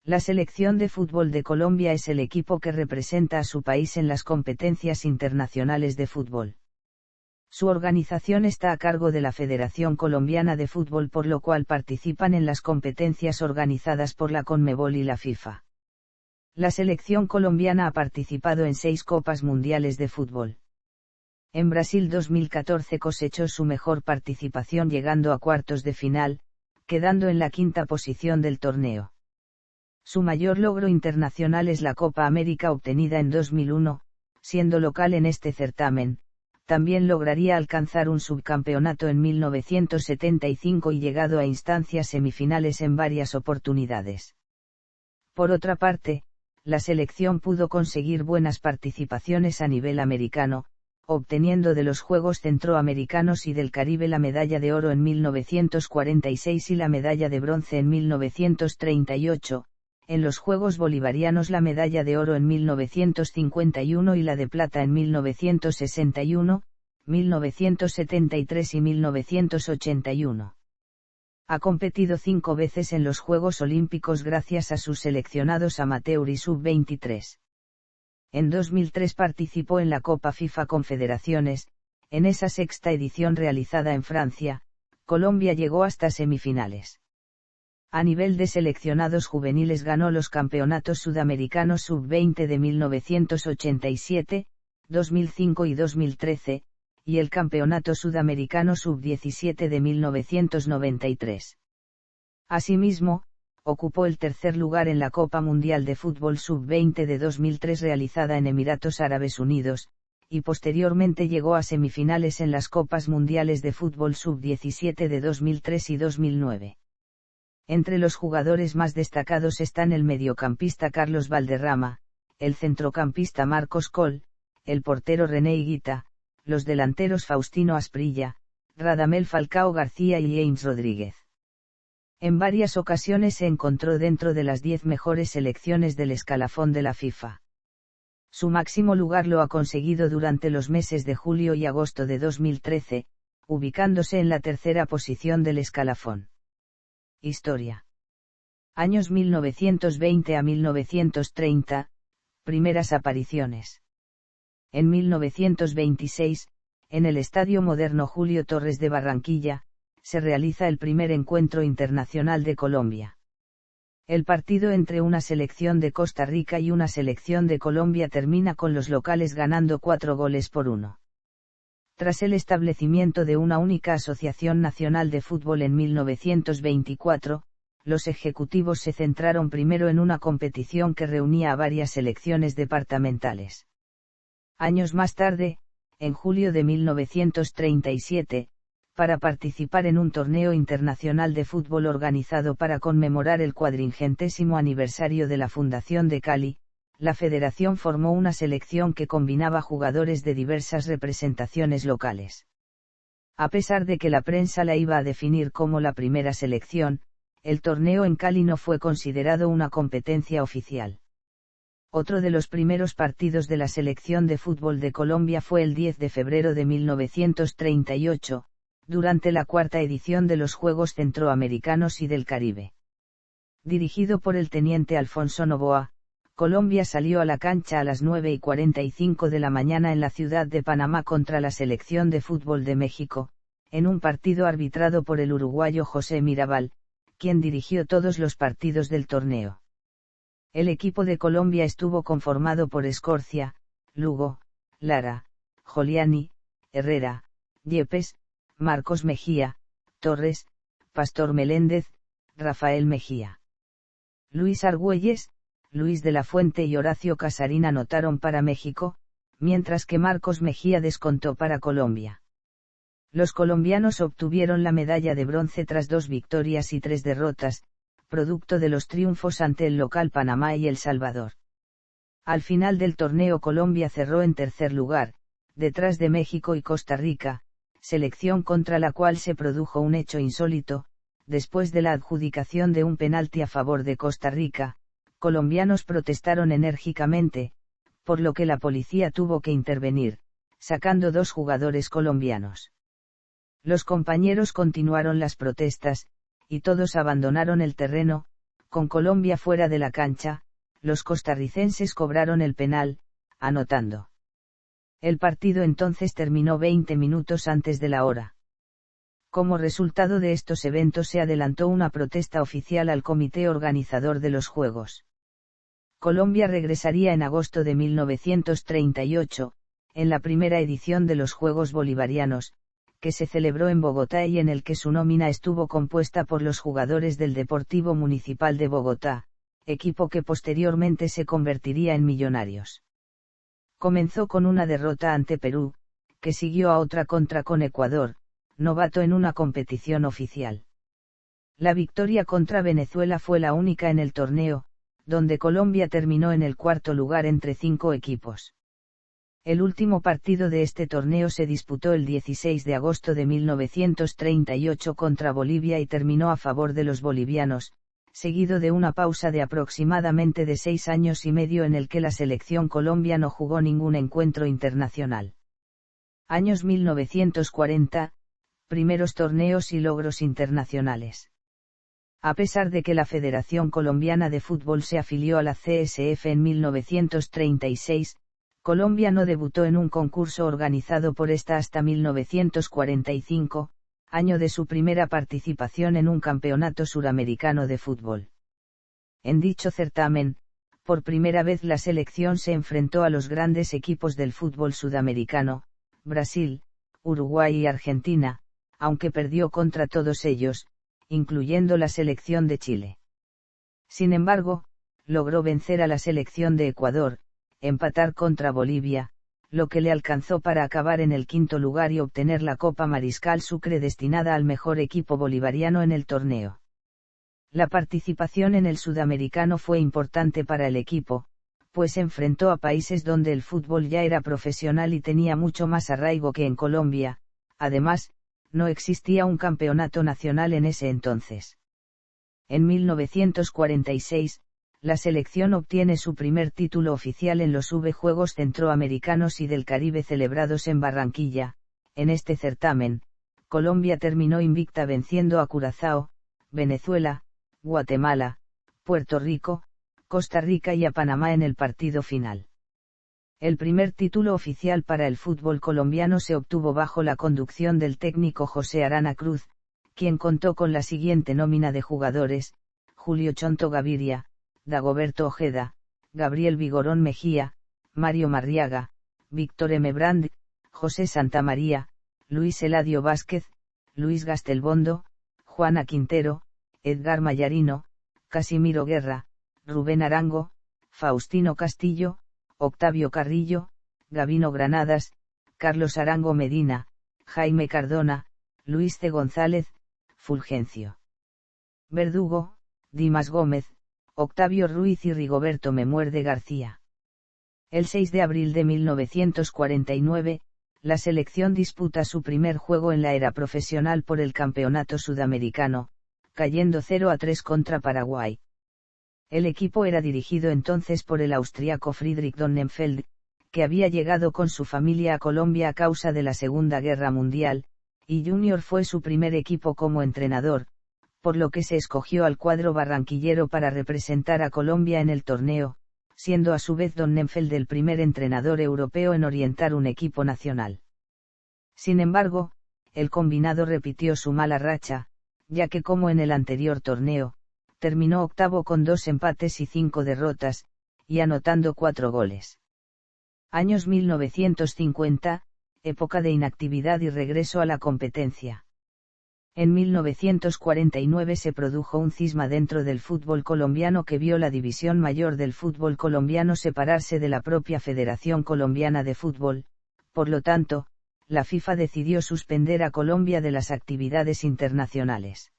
La selección de fútbol de Colombia es el equipo que representa a su país en las competencias internacionales de fútbol. Su organización está a cargo de la Federación Colombiana de Fútbol, por lo cual participan en las competencias organizadas por la Conmebol y la FIFA. La selección colombiana ha participado en 6 Copas Mundiales de Fútbol. En Brasil 2014 cosechó su mejor participación llegando a cuartos de final, quedando en la 5ª posición del torneo. Su mayor logro internacional es la Copa América obtenida en 2001, siendo local en este certamen. También lograría alcanzar un subcampeonato en 1975 y llegado a instancias semifinales en varias oportunidades. Por otra parte, la selección pudo conseguir buenas participaciones a nivel americano, obteniendo de los Juegos Centroamericanos y del Caribe la medalla de oro en 1946 y la medalla de bronce en 1938, en los Juegos Bolivarianos la medalla de oro en 1951 y la de plata en 1961, 1973 y 1981. Ha competido 5 veces en los Juegos Olímpicos gracias a sus seleccionados amateur y sub-23. En 2003 participó en la Copa FIFA Confederaciones. En esa 6ª edición realizada en Francia, Colombia llegó hasta semifinales. A nivel de seleccionados juveniles ganó los campeonatos sudamericanos sub-20 de 1987, 2005 y 2013, y el campeonato sudamericano sub-17 de 1993. Asimismo, ocupó el 3er lugar en la Copa Mundial de Fútbol sub-20 de 2003 realizada en Emiratos Árabes Unidos, y posteriormente llegó a semifinales en las Copas Mundiales de Fútbol sub-17 de 2003 y 2009. Entre los jugadores más destacados están el mediocampista Carlos Valderrama, el centrocampista Marcos Coll, el portero René Higuita, los delanteros Faustino Asprilla, Radamel Falcao García y James Rodríguez. En varias ocasiones se encontró dentro de las 10 mejores selecciones del escalafón de la FIFA. Su máximo lugar lo ha conseguido durante los meses de julio y agosto de 2013, ubicándose en la 3ª posición del escalafón. Historia. Años 1920 a 1930, primeras apariciones. En 1926, en el Estadio Moderno Julio Torres de Barranquilla, se realiza el primer encuentro internacional de Colombia. El partido entre una selección de Costa Rica y una selección de Colombia termina con los locales ganando 4-1. Tras el establecimiento de una única Asociación Nacional de Fútbol en 1924, los ejecutivos se centraron primero en una competición que reunía a varias selecciones departamentales. Años más tarde, en julio de 1937, para participar en un torneo internacional de fútbol organizado para conmemorar el 450º aniversario de la fundación de Cali, la federación formó una selección que combinaba jugadores de diversas representaciones locales. A pesar de que la prensa la iba a definir como la primera selección, el torneo en Cali no fue considerado una competencia oficial. Otro de los primeros partidos de la selección de fútbol de Colombia fue el 10 de febrero de 1938, durante la 4ª edición de los Juegos Centroamericanos y del Caribe. Dirigido por el teniente Alfonso Noboa, Colombia salió a la cancha a las 9:45 de la mañana en la ciudad de Panamá contra la selección de fútbol de México, en un partido arbitrado por el uruguayo José Mirabal, quien dirigió todos los partidos del torneo. El equipo de Colombia estuvo conformado por Escorcia, Lugo, Lara, Giuliani, Herrera, Yepes, Marcos Mejía, Torres, Pastor Meléndez, Rafael Mejía. Luis Argüelles, Luis de la Fuente y Horacio Casarín anotaron para México, mientras que Marcos Mejía descontó para Colombia. Los colombianos obtuvieron la medalla de bronce tras 2 victorias y 3 derrotas, producto de los triunfos ante el local Panamá y El Salvador. Al final del torneo Colombia cerró en 3er lugar, detrás de México y Costa Rica, selección contra la cual se produjo un hecho insólito, después de la adjudicación de un penalti a favor de Costa Rica. Colombianos protestaron enérgicamente, por lo que la policía tuvo que intervenir, sacando 2 jugadores colombianos. Los compañeros continuaron las protestas, y todos abandonaron el terreno, Con Colombia fuera de la cancha, los costarricenses cobraron el penal, anotando. El partido entonces terminó 20 minutos antes de la hora. Como resultado de estos eventos se adelantó una protesta oficial al comité organizador de los Juegos. Colombia regresaría en agosto de 1938, en la primera edición de los Juegos Bolivarianos, que se celebró en Bogotá y en el que su nómina estuvo compuesta por los jugadores del Deportivo Municipal de Bogotá, equipo que posteriormente se convertiría en Millonarios. Comenzó con una derrota ante Perú, que siguió a otra contra con Ecuador, novato en una competición oficial. La victoria contra Venezuela fue la única en el torneo, donde Colombia terminó en el cuarto lugar entre 5 equipos. El último partido de este torneo se disputó el 16 de agosto de 1938 contra Bolivia y terminó a favor de los bolivianos, seguido de una pausa de aproximadamente de 6 años y medio en el que la selección Colombia no jugó ningún encuentro internacional. Años 1940, primeros torneos y logros internacionales. A pesar de que la Federación Colombiana de Fútbol se afilió a la CSF en 1936, Colombia no debutó en un concurso organizado por esta hasta 1945, año de su primera participación en un campeonato suramericano de fútbol. En dicho certamen, por primera vez la selección se enfrentó a los grandes equipos del fútbol sudamericano, Brasil, Uruguay y Argentina, aunque perdió contra todos ellos, incluyendo la selección de Chile. Sin embargo, logró vencer a la selección de Ecuador, empatar contra Bolivia, lo que le alcanzó para acabar en el quinto lugar y obtener la Copa Mariscal Sucre destinada al mejor equipo bolivariano en el torneo. La participación en el sudamericano fue importante para el equipo, pues enfrentó a países donde el fútbol ya era profesional y tenía mucho más arraigo que en Colombia. Además, no existía un campeonato nacional en ese entonces. En 1946, la selección obtiene su primer título oficial en los Juegos Centroamericanos y del Caribe celebrados en Barranquilla. En este certamen, Colombia terminó invicta venciendo a Curazao, Venezuela, Guatemala, Puerto Rico, Costa Rica y a Panamá en el partido final. El primer título oficial para el fútbol colombiano se obtuvo bajo la conducción del técnico José Arana Cruz, quien contó con la siguiente nómina de jugadores: Julio Chonto Gaviria, Dagoberto Ojeda, Gabriel Vigorón Mejía, Mario Marriaga, Víctor M. Brand, José Santamaría, Luis Eladio Vázquez, Luis Gastelbondo, Juana Quintero, Edgar Mayarino, Casimiro Guerra, Rubén Arango, Faustino Castillo, Octavio Carrillo, Gavino Granadas, Carlos Arango Medina, Jaime Cardona, Luis C. González, Fulgencio Verdugo, Dimas Gómez, Octavio Ruiz y Rigoberto Memuerde García. El 6 de abril de 1949, la selección disputa su primer juego en la era profesional por el Campeonato Sudamericano, cayendo 0-3 contra Paraguay. El equipo era dirigido entonces por el austríaco Friedrich Donnenfeld, que había llegado con su familia a Colombia a causa de la Segunda Guerra Mundial, y Junior fue su primer equipo como entrenador, por lo que se escogió al cuadro barranquillero para representar a Colombia en el torneo, siendo a su vez Donnenfeld el primer entrenador europeo en orientar un equipo nacional. Sin embargo, el combinado repitió su mala racha, ya que como en el anterior torneo, terminó octavo con 2 empates y 5 derrotas, y anotando 4 goles. Años 1950, época de inactividad y regreso a la competencia. En 1949 se produjo un cisma dentro del fútbol colombiano que vio la división mayor del fútbol colombiano separarse de la propia Federación Colombiana de Fútbol. Por lo tanto, la FIFA decidió suspender a Colombia de las actividades internacionales.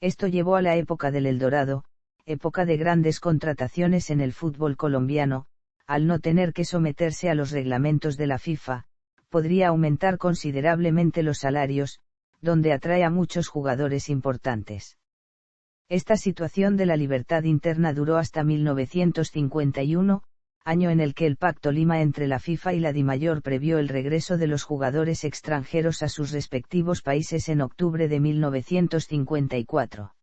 Esto llevó a la época del Eldorado, época de grandes contrataciones en el fútbol colombiano. Al no tener que someterse a los reglamentos de la FIFA, podría aumentar considerablemente los salarios, donde atrae a muchos jugadores importantes. Esta situación de la libertad interna duró hasta 1951, año en el que el Pacto Lima entre la FIFA y la DIMAYOR previó el regreso de los jugadores extranjeros a sus respectivos países en octubre de 1954.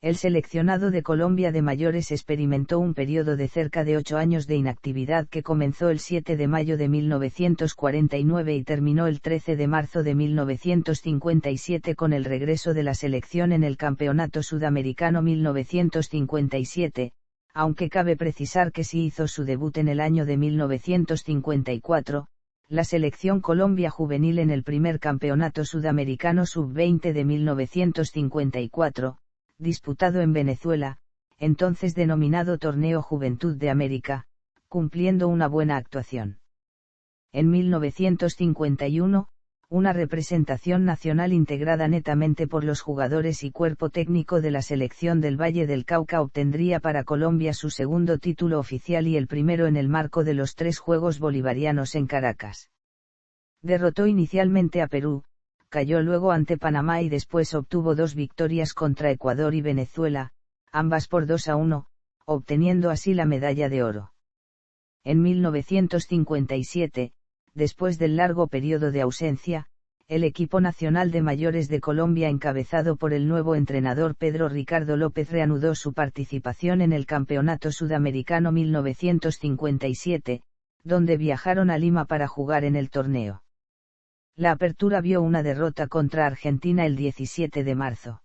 El seleccionado de Colombia de mayores experimentó un periodo de cerca de 8 años de inactividad que comenzó el 7 de mayo de 1949 y terminó el 13 de marzo de 1957 con el regreso de la selección en el Campeonato Sudamericano 1957, aunque cabe precisar que sí hizo su debut en el año de 1954, la selección Colombia juvenil en el primer Campeonato Sudamericano Sub-20 de 1954, disputado en Venezuela, entonces denominado Torneo Juventud de América, cumpliendo una buena actuación. En 1951, una representación nacional integrada netamente por los jugadores y cuerpo técnico de la selección del Valle del Cauca obtendría para Colombia su segundo título oficial y el primero en el marco de los 3 Juegos Bolivarianos en Caracas. Derrotó inicialmente a Perú, cayó luego ante Panamá y después obtuvo 2 victorias contra Ecuador y Venezuela, ambas por 2-1, obteniendo así la medalla de oro. En 1957, después del largo periodo de ausencia, el equipo nacional de mayores de Colombia encabezado por el nuevo entrenador Pedro Ricardo López reanudó su participación en el Campeonato Sudamericano 1957, donde viajaron a Lima para jugar en el torneo. La apertura vio una derrota contra Argentina el 17 de marzo.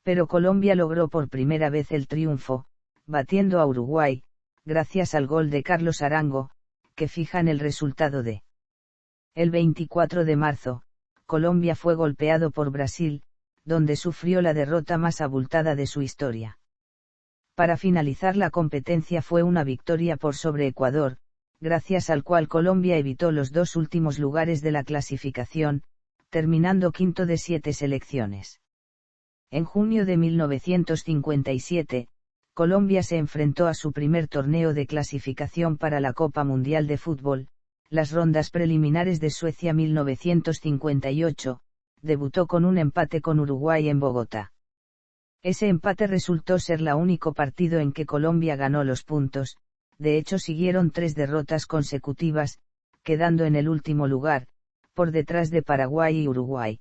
Pero Colombia logró por primera vez el triunfo, batiendo a Uruguay, gracias al gol de Carlos Arango, que fijan el resultado de. El 24 de marzo, Colombia fue golpeado por Brasil, donde sufrió la derrota más abultada de su historia. Para finalizar la competencia fue una victoria por sobre Ecuador, gracias al cual Colombia evitó los 2 últimos lugares de la clasificación, terminando quinto de 7 selecciones. En junio de 1957, Colombia se enfrentó a su primer torneo de clasificación para la Copa Mundial de Fútbol, las rondas preliminares de Suecia 1958, debutó con un empate con Uruguay en Bogotá. Ese empate resultó ser el único partido en que Colombia ganó los puntos. De hecho siguieron 3 derrotas consecutivas, quedando en el último lugar, por detrás de Paraguay y Uruguay.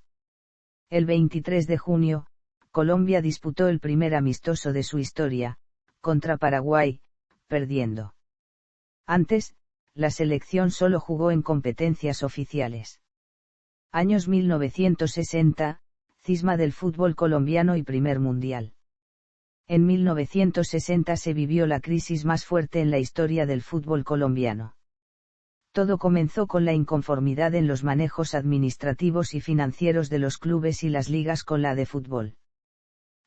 El 23 de junio, Colombia disputó el primer amistoso de su historia, contra Paraguay, perdiendo. Antes, la selección solo jugó en competencias oficiales. Años 1960, cisma del fútbol colombiano y primer mundial. En 1960 se vivió la crisis más fuerte en la historia del fútbol colombiano. Todo comenzó con la inconformidad en los manejos administrativos y financieros de los clubes y las ligas con la de fútbol.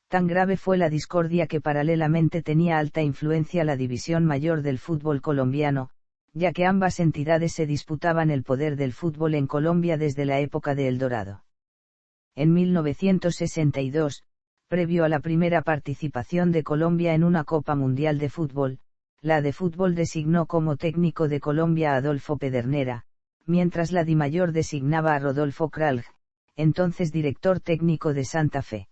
Tan grave fue la discordia que paralelamente tenía alta influencia la división mayor del fútbol colombiano, ya que ambas entidades se disputaban el poder del fútbol en Colombia desde la época de El Dorado. En 1962, previo a la primera participación de Colombia en una Copa Mundial de Fútbol, la de fútbol designó como técnico de Colombia a Adolfo Pedernera, mientras la DIMAYOR designaba a Rodolfo Kralj, entonces director técnico de Santa Fe.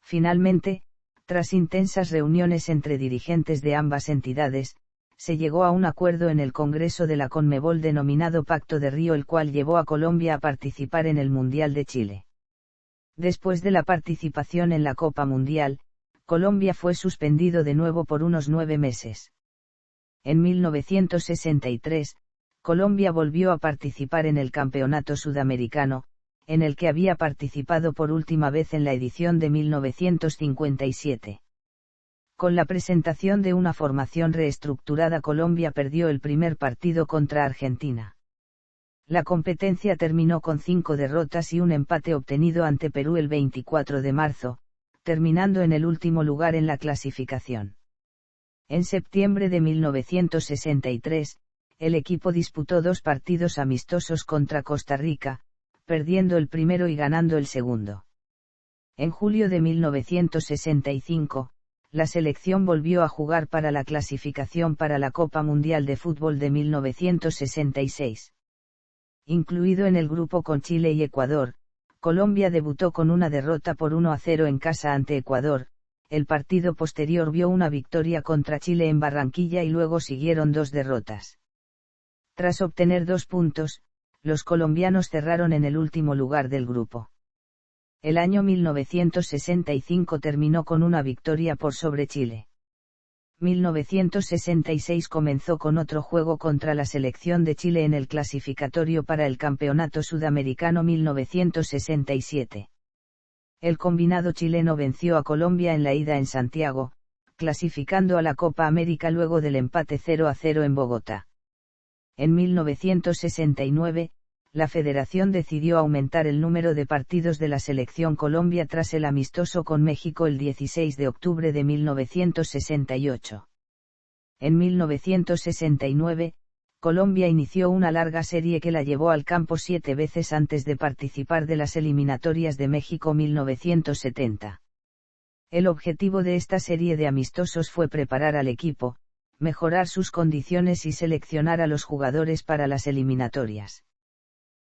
Finalmente, tras intensas reuniones entre dirigentes de ambas entidades, se llegó a un acuerdo en el Congreso de la Conmebol denominado Pacto de Río, el cual llevó a Colombia a participar en el Mundial de Chile. Después de la participación en la Copa Mundial, Colombia fue suspendido de nuevo por unos 9 meses. En 1963, Colombia volvió a participar en el Campeonato Sudamericano, en el que había participado por última vez en la edición de 1957. Con la presentación de una formación reestructurada, Colombia perdió el primer partido contra Argentina. La competencia terminó con 5 derrotas y un empate obtenido ante Perú el 24 de marzo, terminando en el último lugar en la clasificación. En septiembre de 1963, el equipo disputó 2 partidos amistosos contra Costa Rica, perdiendo el primero y ganando el segundo. En julio de 1965, la selección volvió a jugar para la clasificación para la Copa Mundial de Fútbol de 1966. Incluido en el grupo con Chile y Ecuador, Colombia debutó con una derrota por 1-0 en casa ante Ecuador. El partido posterior vio una victoria contra Chile en Barranquilla y luego siguieron 2 derrotas. Tras obtener 2 puntos, los colombianos cerraron en el último lugar del grupo. El año 1965 terminó con una victoria por sobre Chile. 1966 comenzó con otro juego contra la selección de Chile en el clasificatorio para el Campeonato Sudamericano 1967. El combinado chileno venció a Colombia en la ida en Santiago, clasificando a la Copa América luego del empate 0-0 en Bogotá. En 1969, la federación decidió aumentar el número de partidos de la selección Colombia tras el amistoso con México el 16 de octubre de 1968. En 1969, Colombia inició una larga serie que la llevó al campo 7 veces antes de participar de las eliminatorias de México 1970. El objetivo de esta serie de amistosos fue preparar al equipo, mejorar sus condiciones y seleccionar a los jugadores para las eliminatorias.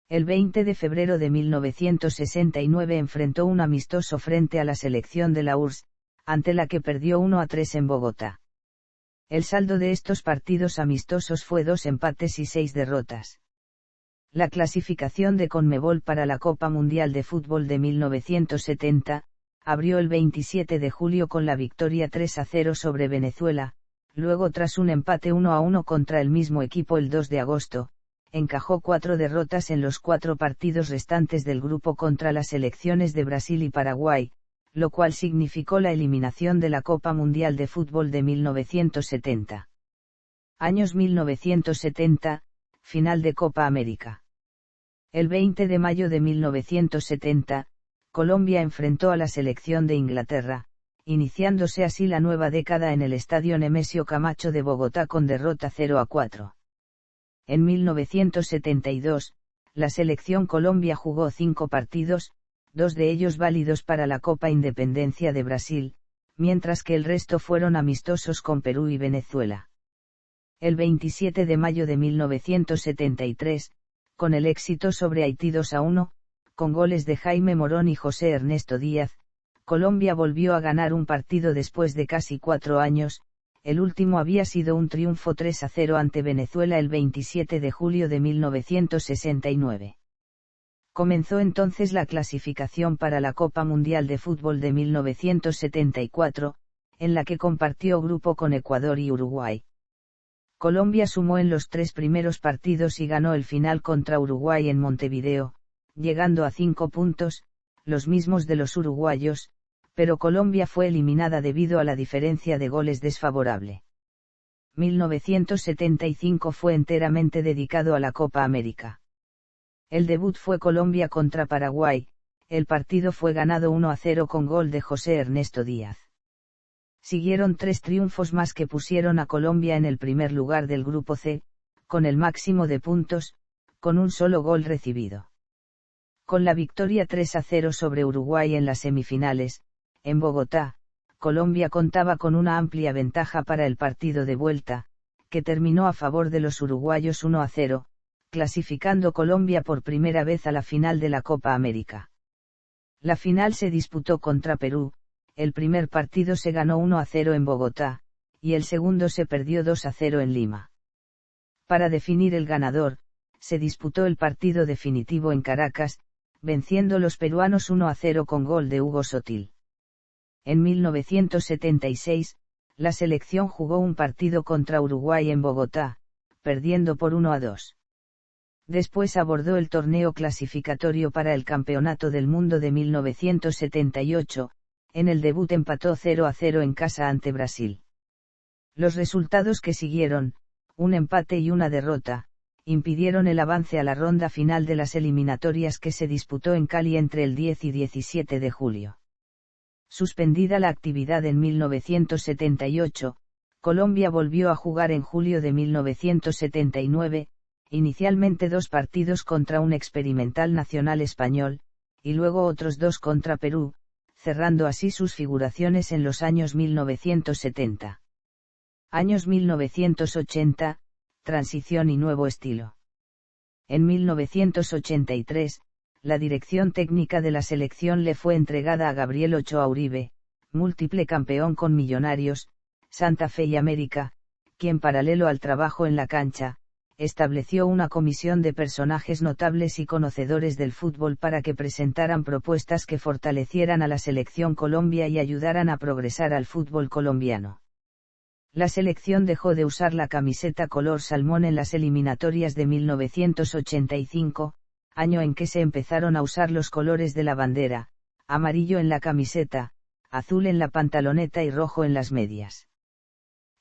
El 20 de febrero de 1969 enfrentó un amistoso frente a la selección de la URSS, ante la que perdió 1-3 en Bogotá. El saldo de estos partidos amistosos fue 2 empates y 6 derrotas. La clasificación de Conmebol para la Copa Mundial de Fútbol de 1970, abrió el 27 de julio con la victoria 3-0 sobre Venezuela, luego tras un empate 1-1 contra el mismo equipo el 2 de agosto, encajó 4 derrotas en los 4 partidos restantes del grupo contra las selecciones de Brasil y Paraguay, lo cual significó la eliminación de la Copa Mundial de Fútbol de 1970. Años 1970, final de Copa América. El 20 de mayo de 1970, Colombia enfrentó a la selección de Inglaterra, iniciándose así la nueva década en el Estadio Nemesio Camacho de Bogotá con derrota 0-4. En 1972, la selección Colombia jugó 5 partidos, 2 de ellos válidos para la Copa Independencia de Brasil, mientras que el resto fueron amistosos con Perú y Venezuela. El 27 de mayo de 1973, con el éxito sobre Haití 2-1, con goles de Jaime Morón y José Ernesto Díaz, Colombia volvió a ganar un partido después de casi 4 años. El último había sido un triunfo 3-0 ante Venezuela el 27 de julio de 1969. Comenzó entonces la clasificación para la Copa Mundial de Fútbol de 1974, en la que compartió grupo con Ecuador y Uruguay. Colombia sumó en los 3 primeros partidos y ganó el final contra Uruguay en Montevideo, llegando a 5 puntos, los mismos de los uruguayos, pero Colombia fue eliminada debido a la diferencia de goles desfavorable. 1975 fue enteramente dedicado a la Copa América. El debut fue Colombia contra Paraguay, el partido fue ganado 1-0 con gol de José Ernesto Díaz. Siguieron 3 triunfos más que pusieron a Colombia en el primer lugar del grupo C, con el máximo de puntos, con un solo gol recibido. Con la victoria 3-0 sobre Uruguay en las semifinales, en Bogotá, Colombia contaba con una amplia ventaja para el partido de vuelta, que terminó a favor de los uruguayos 1-0, clasificando Colombia por primera vez a la final de la Copa América. La final se disputó contra Perú, el primer partido se ganó 1-0 en Bogotá, y el segundo se perdió 2-0 en Lima. Para definir el ganador, se disputó el partido definitivo en Caracas, venciendo los peruanos 1-0 con gol de Hugo Sotil. En 1976, la selección jugó un partido contra Uruguay en Bogotá, perdiendo por 1-2. Después abordó el torneo clasificatorio para el Campeonato del Mundo de 1978, en el debut empató 0-0 en casa ante Brasil. Los resultados que siguieron, un empate y una derrota, impidieron el avance a la ronda final de las eliminatorias que se disputó en Cali entre el 10 y 17 de julio. Suspendida la actividad en 1978, Colombia volvió a jugar en julio de 1979, inicialmente 2 partidos contra un experimental Nacional español, y luego otros 2 contra Perú, cerrando así sus figuraciones en los años 1970. Años 1980, transición y nuevo estilo. En 1983, la dirección técnica de la selección le fue entregada a Gabriel Ochoa Uribe, múltiple campeón con Millonarios, Santa Fe y América, quien paralelo al trabajo en la cancha, estableció una comisión de personajes notables y conocedores del fútbol para que presentaran propuestas que fortalecieran a la selección Colombia y ayudaran a progresar al fútbol colombiano. La selección dejó de usar la camiseta color salmón en las eliminatorias de 1985, año en que se empezaron a usar los colores de la bandera, amarillo en la camiseta, azul en la pantaloneta y rojo en las medias.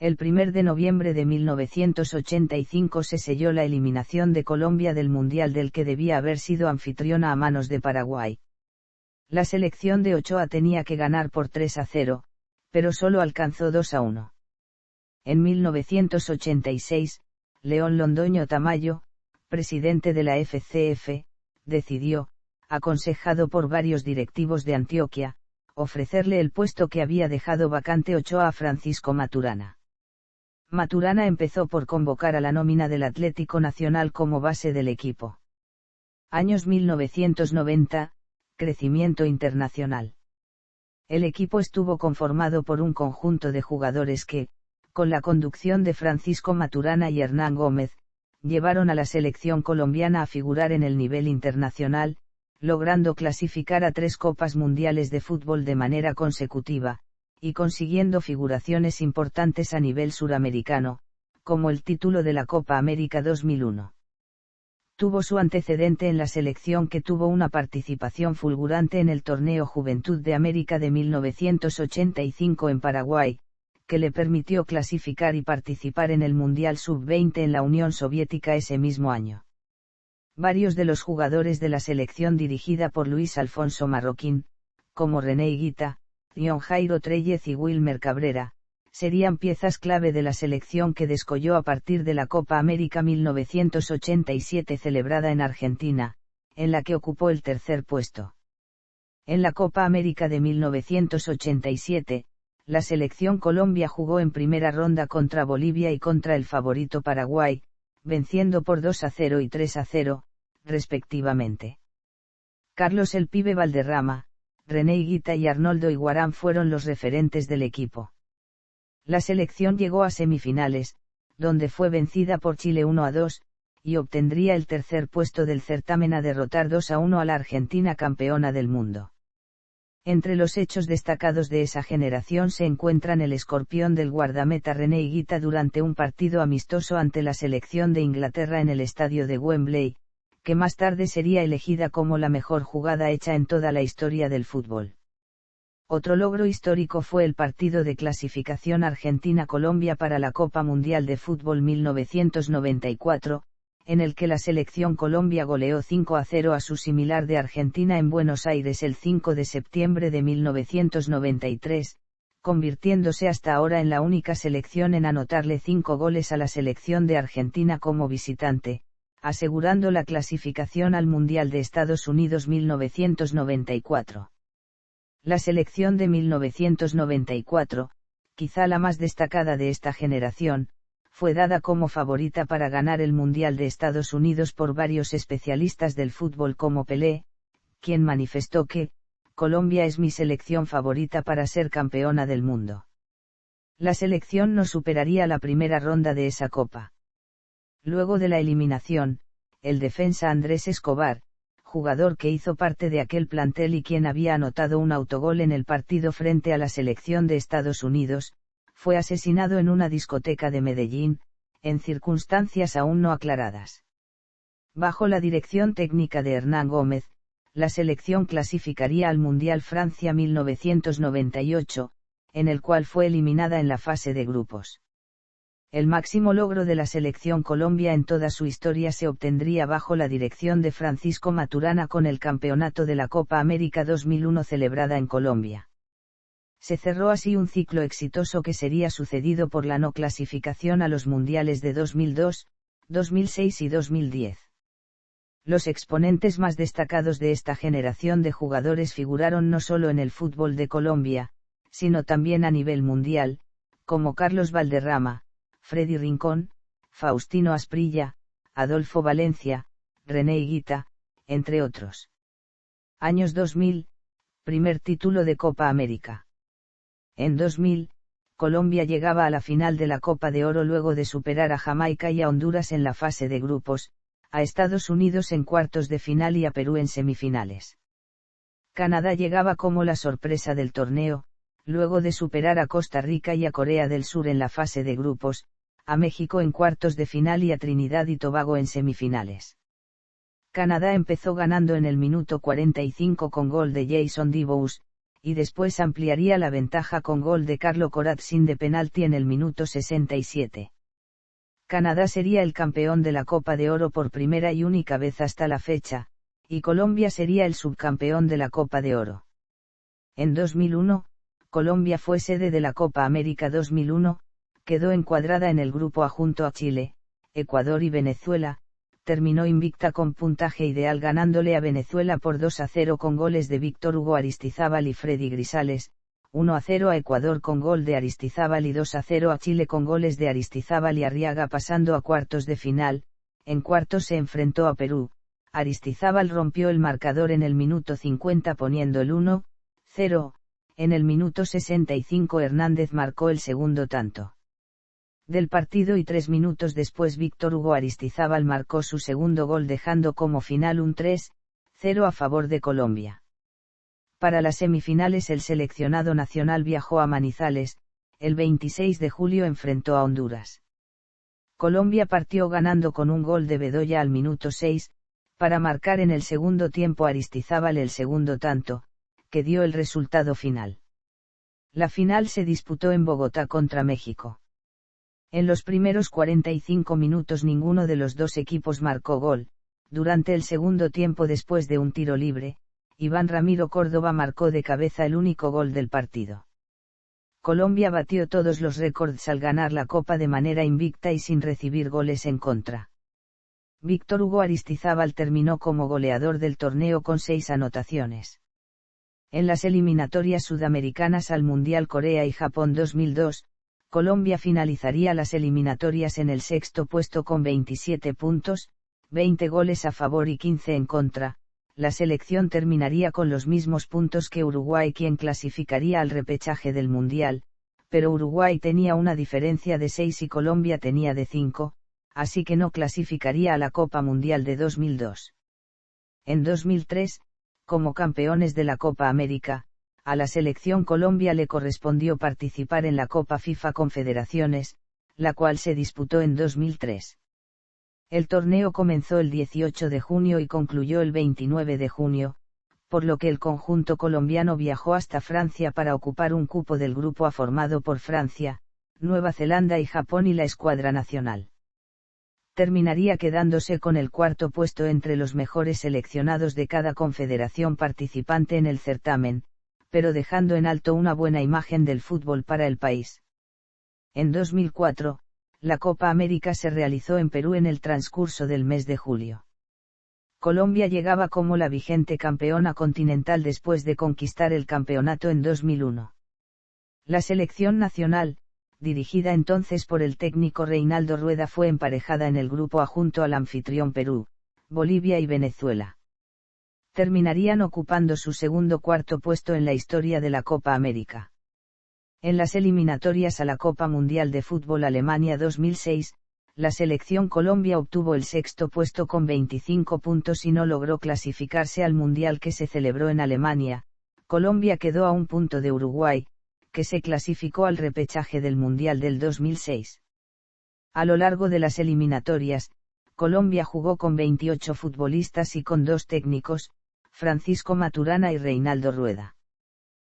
El 1 de noviembre de 1985 se selló la eliminación de Colombia del Mundial del que debía haber sido anfitriona a manos de Paraguay. La selección de Ochoa tenía que ganar por 3-0, pero solo alcanzó 2-1. En 1986, León Londoño Tamayo, presidente de la FCF, decidió, aconsejado por varios directivos de Antioquia, ofrecerle el puesto que había dejado vacante Ochoa a Francisco Maturana. Maturana empezó por convocar a la nómina del Atlético Nacional como base del equipo. Años 1990, crecimiento internacional. El equipo estuvo conformado por un conjunto de jugadores que, con la conducción de Francisco Maturana y Hernán Gómez, llevaron a la selección colombiana a figurar en el nivel internacional, logrando clasificar a 3 Copas Mundiales de Fútbol de manera consecutiva, y consiguiendo figuraciones importantes a nivel suramericano, como el título de la Copa América 2001. Tuvo su antecedente en la selección que tuvo una participación fulgurante en el Torneo Juventud de América de 1985 en Paraguay, que le permitió clasificar y participar en el Mundial Sub-20 en la Unión Soviética ese mismo año. Varios de los jugadores de la selección dirigida por Luis Alfonso Marroquín, como René Higuita, John Jairo Trellez y Wilmer Cabrera, serían piezas clave de la selección que descolló a partir de la Copa América 1987 celebrada en Argentina, en la que ocupó el tercer puesto. En la Copa América de 1987, la selección Colombia jugó en primera ronda contra Bolivia y contra el favorito Paraguay, venciendo por 2-0 y 3-0, respectivamente. Carlos El Pibe Valderrama, René Higuita y Arnoldo Iguarán fueron los referentes del equipo. La selección llegó a semifinales, donde fue vencida por Chile 1-2, y obtendría el tercer puesto del certamen a derrotar 2-1 a la Argentina campeona del mundo. Entre los hechos destacados de esa generación se encuentran el escorpión del guardameta René Higuita durante un partido amistoso ante la selección de Inglaterra en el estadio de Wembley, que más tarde sería elegida como la mejor jugada hecha en toda la historia del fútbol. Otro logro histórico fue el partido de clasificación Argentina-Colombia para la Copa Mundial de Fútbol 1994, en el que la selección Colombia goleó 5-0 a su similar de Argentina en Buenos Aires el 5 de septiembre de 1993, convirtiéndose hasta ahora en la única selección en anotarle 5 goles a la selección de Argentina como visitante, asegurando la clasificación al Mundial de Estados Unidos 1994. La selección de 1994, quizá la más destacada de esta generación, fue dada como favorita para ganar el Mundial de Estados Unidos por varios especialistas del fútbol como Pelé, quien manifestó que, Colombia es mi selección favorita para ser campeona del mundo. La selección no superaría la primera ronda de esa copa. Luego de la eliminación, el defensa Andrés Escobar, jugador que hizo parte de aquel plantel y quien había anotado un autogol en el partido frente a la selección de Estados Unidos, fue asesinado en una discoteca de Medellín, en circunstancias aún no aclaradas. Bajo la dirección técnica de Hernán Gómez, la selección clasificaría al Mundial Francia 1998, en el cual fue eliminada en la fase de grupos. El máximo logro de la selección Colombia en toda su historia se obtendría bajo la dirección de Francisco Maturana con el campeonato de la Copa América 2001 celebrada en Colombia. Se cerró así un ciclo exitoso que sería sucedido por la no clasificación a los mundiales de 2002, 2006 y 2010. Los exponentes más destacados de esta generación de jugadores figuraron no solo en el fútbol de Colombia, sino también a nivel mundial, como Carlos Valderrama, Freddy Rincón, Faustino Asprilla, Adolfo Valencia, René Higuita, entre otros. Años 2000, primer título de Copa América. En 2000, Colombia llegaba a la final de la Copa de Oro luego de superar a Jamaica y a Honduras en la fase de grupos, a Estados Unidos en cuartos de final y a Perú en semifinales. Canadá llegaba como la sorpresa del torneo, luego de superar a Costa Rica y a Corea del Sur en la fase de grupos, a México en cuartos de final y a Trinidad y Tobago en semifinales. Canadá empezó ganando en el minuto 45 con gol de Jason DeBous, y después ampliaría la ventaja con gol de Carlo Corazin de penalti en el minuto 67. Canadá sería el campeón de la Copa de Oro por primera y única vez hasta la fecha, y Colombia sería el subcampeón de la Copa de Oro. En 2001, Colombia fue sede de la Copa América 2001, quedó encuadrada en el grupo A junto a Chile, Ecuador y Venezuela, terminó invicta con puntaje ideal ganándole a Venezuela por 2-0 con goles de Víctor Hugo Aristizábal y Freddy Grisales, 1-0 a Ecuador con gol de Aristizábal y 2-0 a Chile con goles de Aristizábal y Arriaga pasando a cuartos de final. En cuartos se enfrentó a Perú, Aristizábal rompió el marcador en el minuto 50 poniendo el 1-0, en el minuto 65 Hernández marcó el segundo tanto del partido y 3 minutos después Víctor Hugo Aristizábal marcó su segundo gol dejando como final un 3-0 a favor de Colombia. Para las semifinales el seleccionado nacional viajó a Manizales, el 26 de julio enfrentó a Honduras. Colombia partió ganando con un gol de Bedoya al minuto 6, para marcar en el segundo tiempo Aristizábal el segundo tanto, que dio el resultado final. La final se disputó en Bogotá contra México. En los primeros 45 minutos ninguno de los dos equipos marcó gol. Durante el segundo tiempo después de un tiro libre, Iván Ramiro Córdoba marcó de cabeza el único gol del partido. Colombia batió todos los récords al ganar la Copa de manera invicta y sin recibir goles en contra. Víctor Hugo Aristizábal terminó como goleador del torneo con 6 anotaciones. En las eliminatorias sudamericanas al Mundial Corea y Japón 2002, Colombia finalizaría las eliminatorias en el sexto puesto con 27 puntos, 20 goles a favor y 15 en contra. La selección terminaría con los mismos puntos que Uruguay, quien clasificaría al repechaje del Mundial, pero Uruguay tenía una diferencia de 6 y Colombia tenía de 5, así que no clasificaría a la Copa Mundial de 2002. En 2003, como campeones de la Copa América, a la selección Colombia le correspondió participar en la Copa FIFA Confederaciones, la cual se disputó en 2003. El torneo comenzó el 18 de junio y concluyó el 29 de junio, por lo que el conjunto colombiano viajó hasta Francia para ocupar un cupo del grupo A formado por Francia, Nueva Zelanda y Japón y la escuadra nacional. Terminaría quedándose con el cuarto puesto entre los mejores seleccionados de cada confederación participante en el certamen, pero dejando en alto una buena imagen del fútbol para el país. En 2004, la Copa América se realizó en Perú en el transcurso del mes de julio. Colombia llegaba como la vigente campeona continental después de conquistar el campeonato en 2001. La selección nacional, dirigida entonces por el técnico Reinaldo Rueda, fue emparejada en el grupo A junto al anfitrión Perú, Bolivia y Venezuela. Terminarían ocupando su cuarto puesto en la historia de la Copa América. En las eliminatorias a la Copa Mundial de Fútbol Alemania 2006, la selección Colombia obtuvo el sexto puesto con 25 puntos y no logró clasificarse al Mundial que se celebró en Alemania. Colombia quedó a un punto de Uruguay, que se clasificó al repechaje del Mundial del 2006. A lo largo de las eliminatorias, Colombia jugó con 28 futbolistas y con 2 técnicos, Francisco Maturana y Reinaldo Rueda.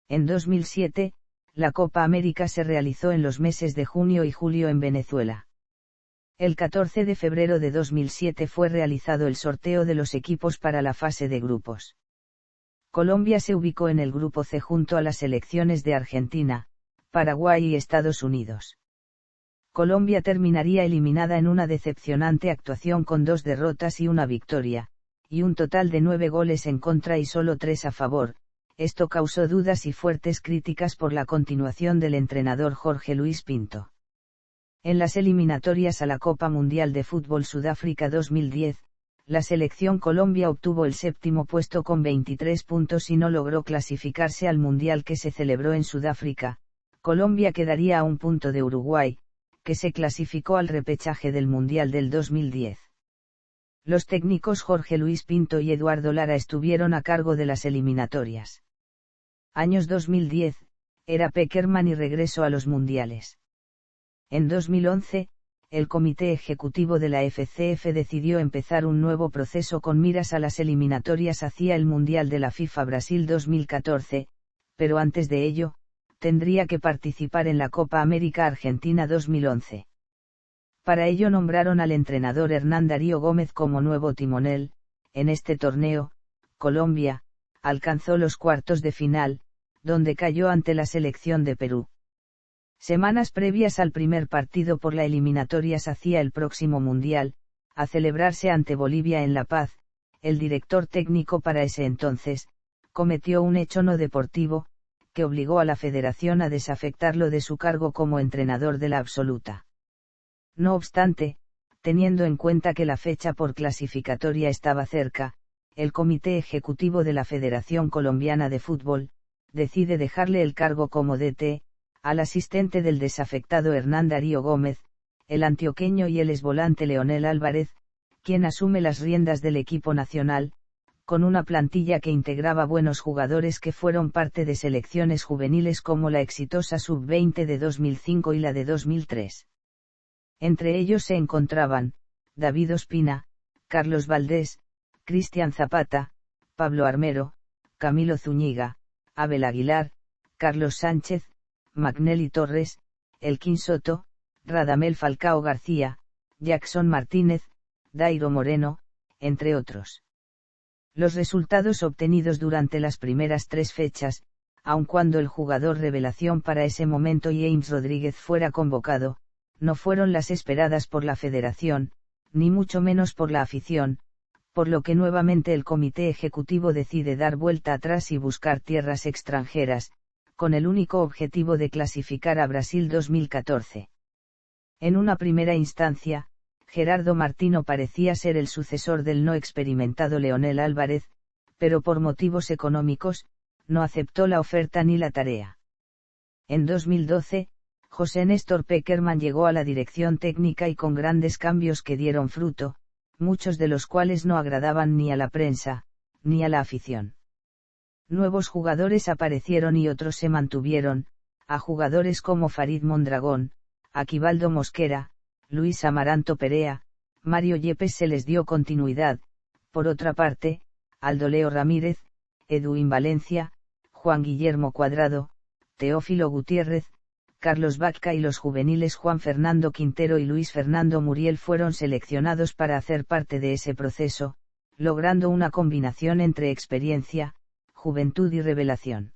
En 2007, la Copa América se realizó en los meses de junio y julio en Venezuela. El 14 de febrero de 2007 fue realizado el sorteo de los equipos para la fase de grupos. Colombia se ubicó en el grupo C junto a las selecciones de Argentina, Paraguay y Estados Unidos. Colombia terminaría eliminada en una decepcionante actuación con 2 derrotas y 1 victoria, y un total de 9 goles en contra y solo 3 a favor. Esto causó dudas y fuertes críticas por la continuación del entrenador Jorge Luis Pinto. En las eliminatorias a la Copa Mundial de Fútbol Sudáfrica 2010, la selección Colombia obtuvo el séptimo puesto con 23 puntos y no logró clasificarse al Mundial que se celebró en Sudáfrica. Colombia quedaría a un punto de Uruguay, que se clasificó al repechaje del Mundial del 2010. Los técnicos Jorge Luis Pinto y Eduardo Lara estuvieron a cargo de las eliminatorias. Años 2010, era Pekerman y regreso a los mundiales. En 2011, el Comité Ejecutivo de la FCF decidió empezar un nuevo proceso con miras a las eliminatorias hacia el Mundial de la FIFA Brasil 2014, pero antes de ello, tendría que participar en la Copa América Argentina 2011. Para ello nombraron al entrenador Hernán Darío Gómez como nuevo timonel. En este torneo, Colombia alcanzó los cuartos de final, donde cayó ante la selección de Perú. Semanas previas al primer partido por la eliminatorias hacia el próximo Mundial, a celebrarse ante Bolivia en La Paz, el director técnico para ese entonces, cometió un hecho no deportivo, que obligó a la federación a desafectarlo de su cargo como entrenador de la absoluta. No obstante, teniendo en cuenta que la fecha por clasificatoria estaba cerca, el Comité Ejecutivo de la Federación Colombiana de Fútbol, decide dejarle el cargo como DT, al asistente del desafectado Hernán Darío Gómez, el antioqueño y el exvolante Leonel Álvarez, quien asume las riendas del equipo nacional, con una plantilla que integraba buenos jugadores que fueron parte de selecciones juveniles como la exitosa Sub-20 de 2005 y la de 2003. Entre ellos se encontraban, David Ospina, Carlos Valdés, Cristian Zapata, Pablo Armero, Camilo Zúñiga, Abel Aguilar, Carlos Sánchez, Magnelli Torres, Elkin Soto, Radamel Falcao García, Jackson Martínez, Dairo Moreno, entre otros. Los resultados obtenidos durante las primeras 3 fechas, aun cuando el jugador revelación para ese momento James Rodríguez fuera convocado, no fueron las esperadas por la federación, ni mucho menos por la afición, por lo que nuevamente el comité ejecutivo decide dar vuelta atrás y buscar tierras extranjeras, con el único objetivo de clasificar a Brasil 2014. En una primera instancia, Gerardo Martino parecía ser el sucesor del no experimentado Leonel Álvarez, pero por motivos económicos, no aceptó la oferta ni la tarea. En 2012, José Néstor Pekerman llegó a la dirección técnica y con grandes cambios que dieron fruto, muchos de los cuales no agradaban ni a la prensa, ni a la afición. Nuevos jugadores aparecieron y otros se mantuvieron, a jugadores como Farid Mondragón, Aquivaldo Mosquera, Luis Amaranto Perea, Mario Yepes se les dio continuidad. Por otra parte, Aldo Leo Ramírez, Edwin Valencia, Juan Guillermo Cuadrado, Teófilo Gutiérrez, Carlos Vaca y los juveniles Juan Fernando Quintero y Luis Fernando Muriel fueron seleccionados para hacer parte de ese proceso, logrando una combinación entre experiencia, juventud y revelación.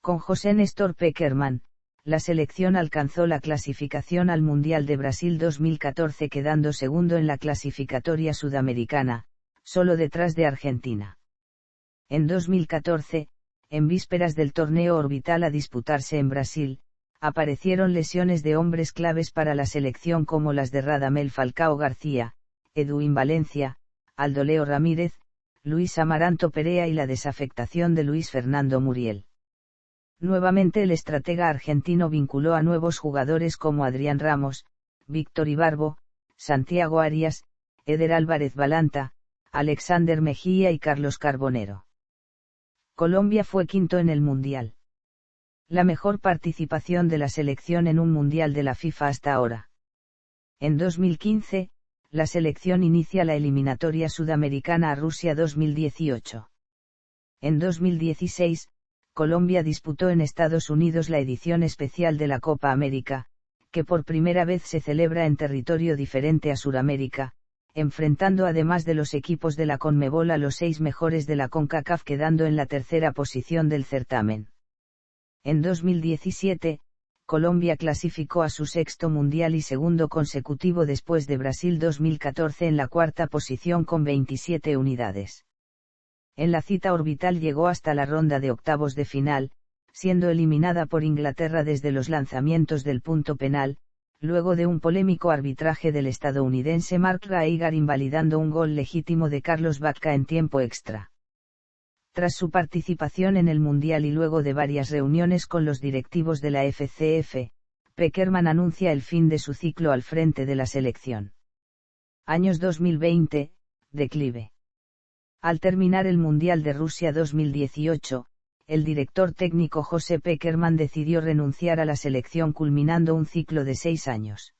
Con José Néstor Pekerman, la selección alcanzó la clasificación al Mundial de Brasil 2014 quedando segundo en la clasificatoria sudamericana, solo detrás de Argentina. En 2014, en vísperas del torneo orbital a disputarse en Brasil, aparecieron lesiones de hombres claves para la selección como las de Radamel Falcao García, Edwin Valencia, Aldo Leo Ramírez, Luis Amaranto Perea y la desafectación de Luis Fernando Muriel. Nuevamente el estratega argentino vinculó a nuevos jugadores como Adrián Ramos, Víctor Ibarbo, Santiago Arias, Eder Álvarez Balanta, Alexander Mejía y Carlos Carbonero. Colombia fue quinto en el Mundial. La mejor participación de la selección en un Mundial de la FIFA hasta ahora. En 2015, la selección inicia la eliminatoria sudamericana a Rusia 2018. En 2016, Colombia disputó en Estados Unidos la edición especial de la Copa América, que por primera vez se celebra en territorio diferente a Suramérica, enfrentando además de los equipos de la Conmebol a los 6 mejores de la CONCACAF quedando en la tercera posición del certamen. En 2017, Colombia clasificó a su 6º mundial y segundo consecutivo después de Brasil 2014 en la 4ª posición con 27 unidades. En la cita orbital llegó hasta la ronda de octavos de final, siendo eliminada por Inglaterra desde los lanzamientos del punto penal, luego de un polémico arbitraje del estadounidense Mark Geiger invalidando un gol legítimo de Carlos Vaca en tiempo extra. Tras su participación en el Mundial y luego de varias reuniones con los directivos de la FCF, Pekerman anuncia el fin de su ciclo al frente de la selección. Años 2020, declive. Al terminar el Mundial de Rusia 2018, el director técnico José Pekerman decidió renunciar a la selección culminando un ciclo de 6 años.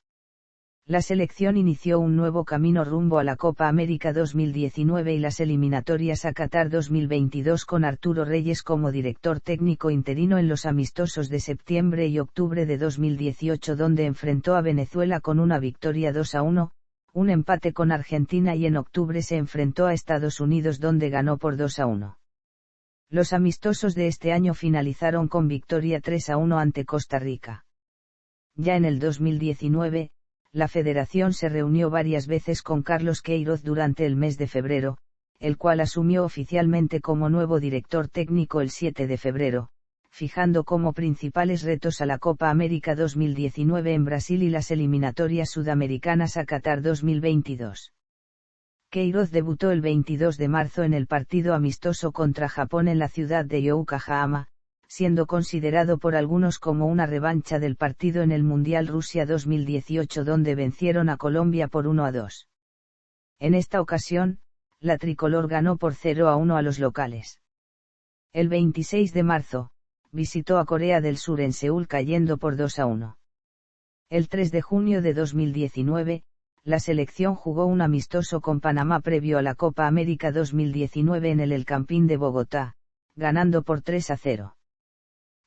La selección inició un nuevo camino rumbo a la Copa América 2019 y las eliminatorias a Qatar 2022 con Arturo Reyes como director técnico interino en los amistosos de septiembre y octubre de 2018 donde enfrentó a Venezuela con una victoria 2-1, un empate con Argentina y en octubre se enfrentó a Estados Unidos donde ganó por 2-1. Los amistosos de este año finalizaron con victoria 3-1 ante Costa Rica. Ya en el 2019, la federación se reunió varias veces con Carlos Queiroz durante el mes de febrero, el cual asumió oficialmente como nuevo director técnico el 7 de febrero, fijando como principales retos a la Copa América 2019 en Brasil y las eliminatorias sudamericanas a Qatar 2022. Queiroz debutó el 22 de marzo en el partido amistoso contra Japón en la ciudad de Yokohama, siendo considerado por algunos como una revancha del partido en el Mundial Rusia 2018 donde vencieron a Colombia por 1-2. En esta ocasión, la tricolor ganó por 0-1 a los locales. El 26 de marzo, visitó a Corea del Sur en Seúl cayendo por 2-1. El 3 de junio de 2019, la selección jugó un amistoso con Panamá previo a la Copa América 2019 en el Campín de Bogotá, ganando por 3-0.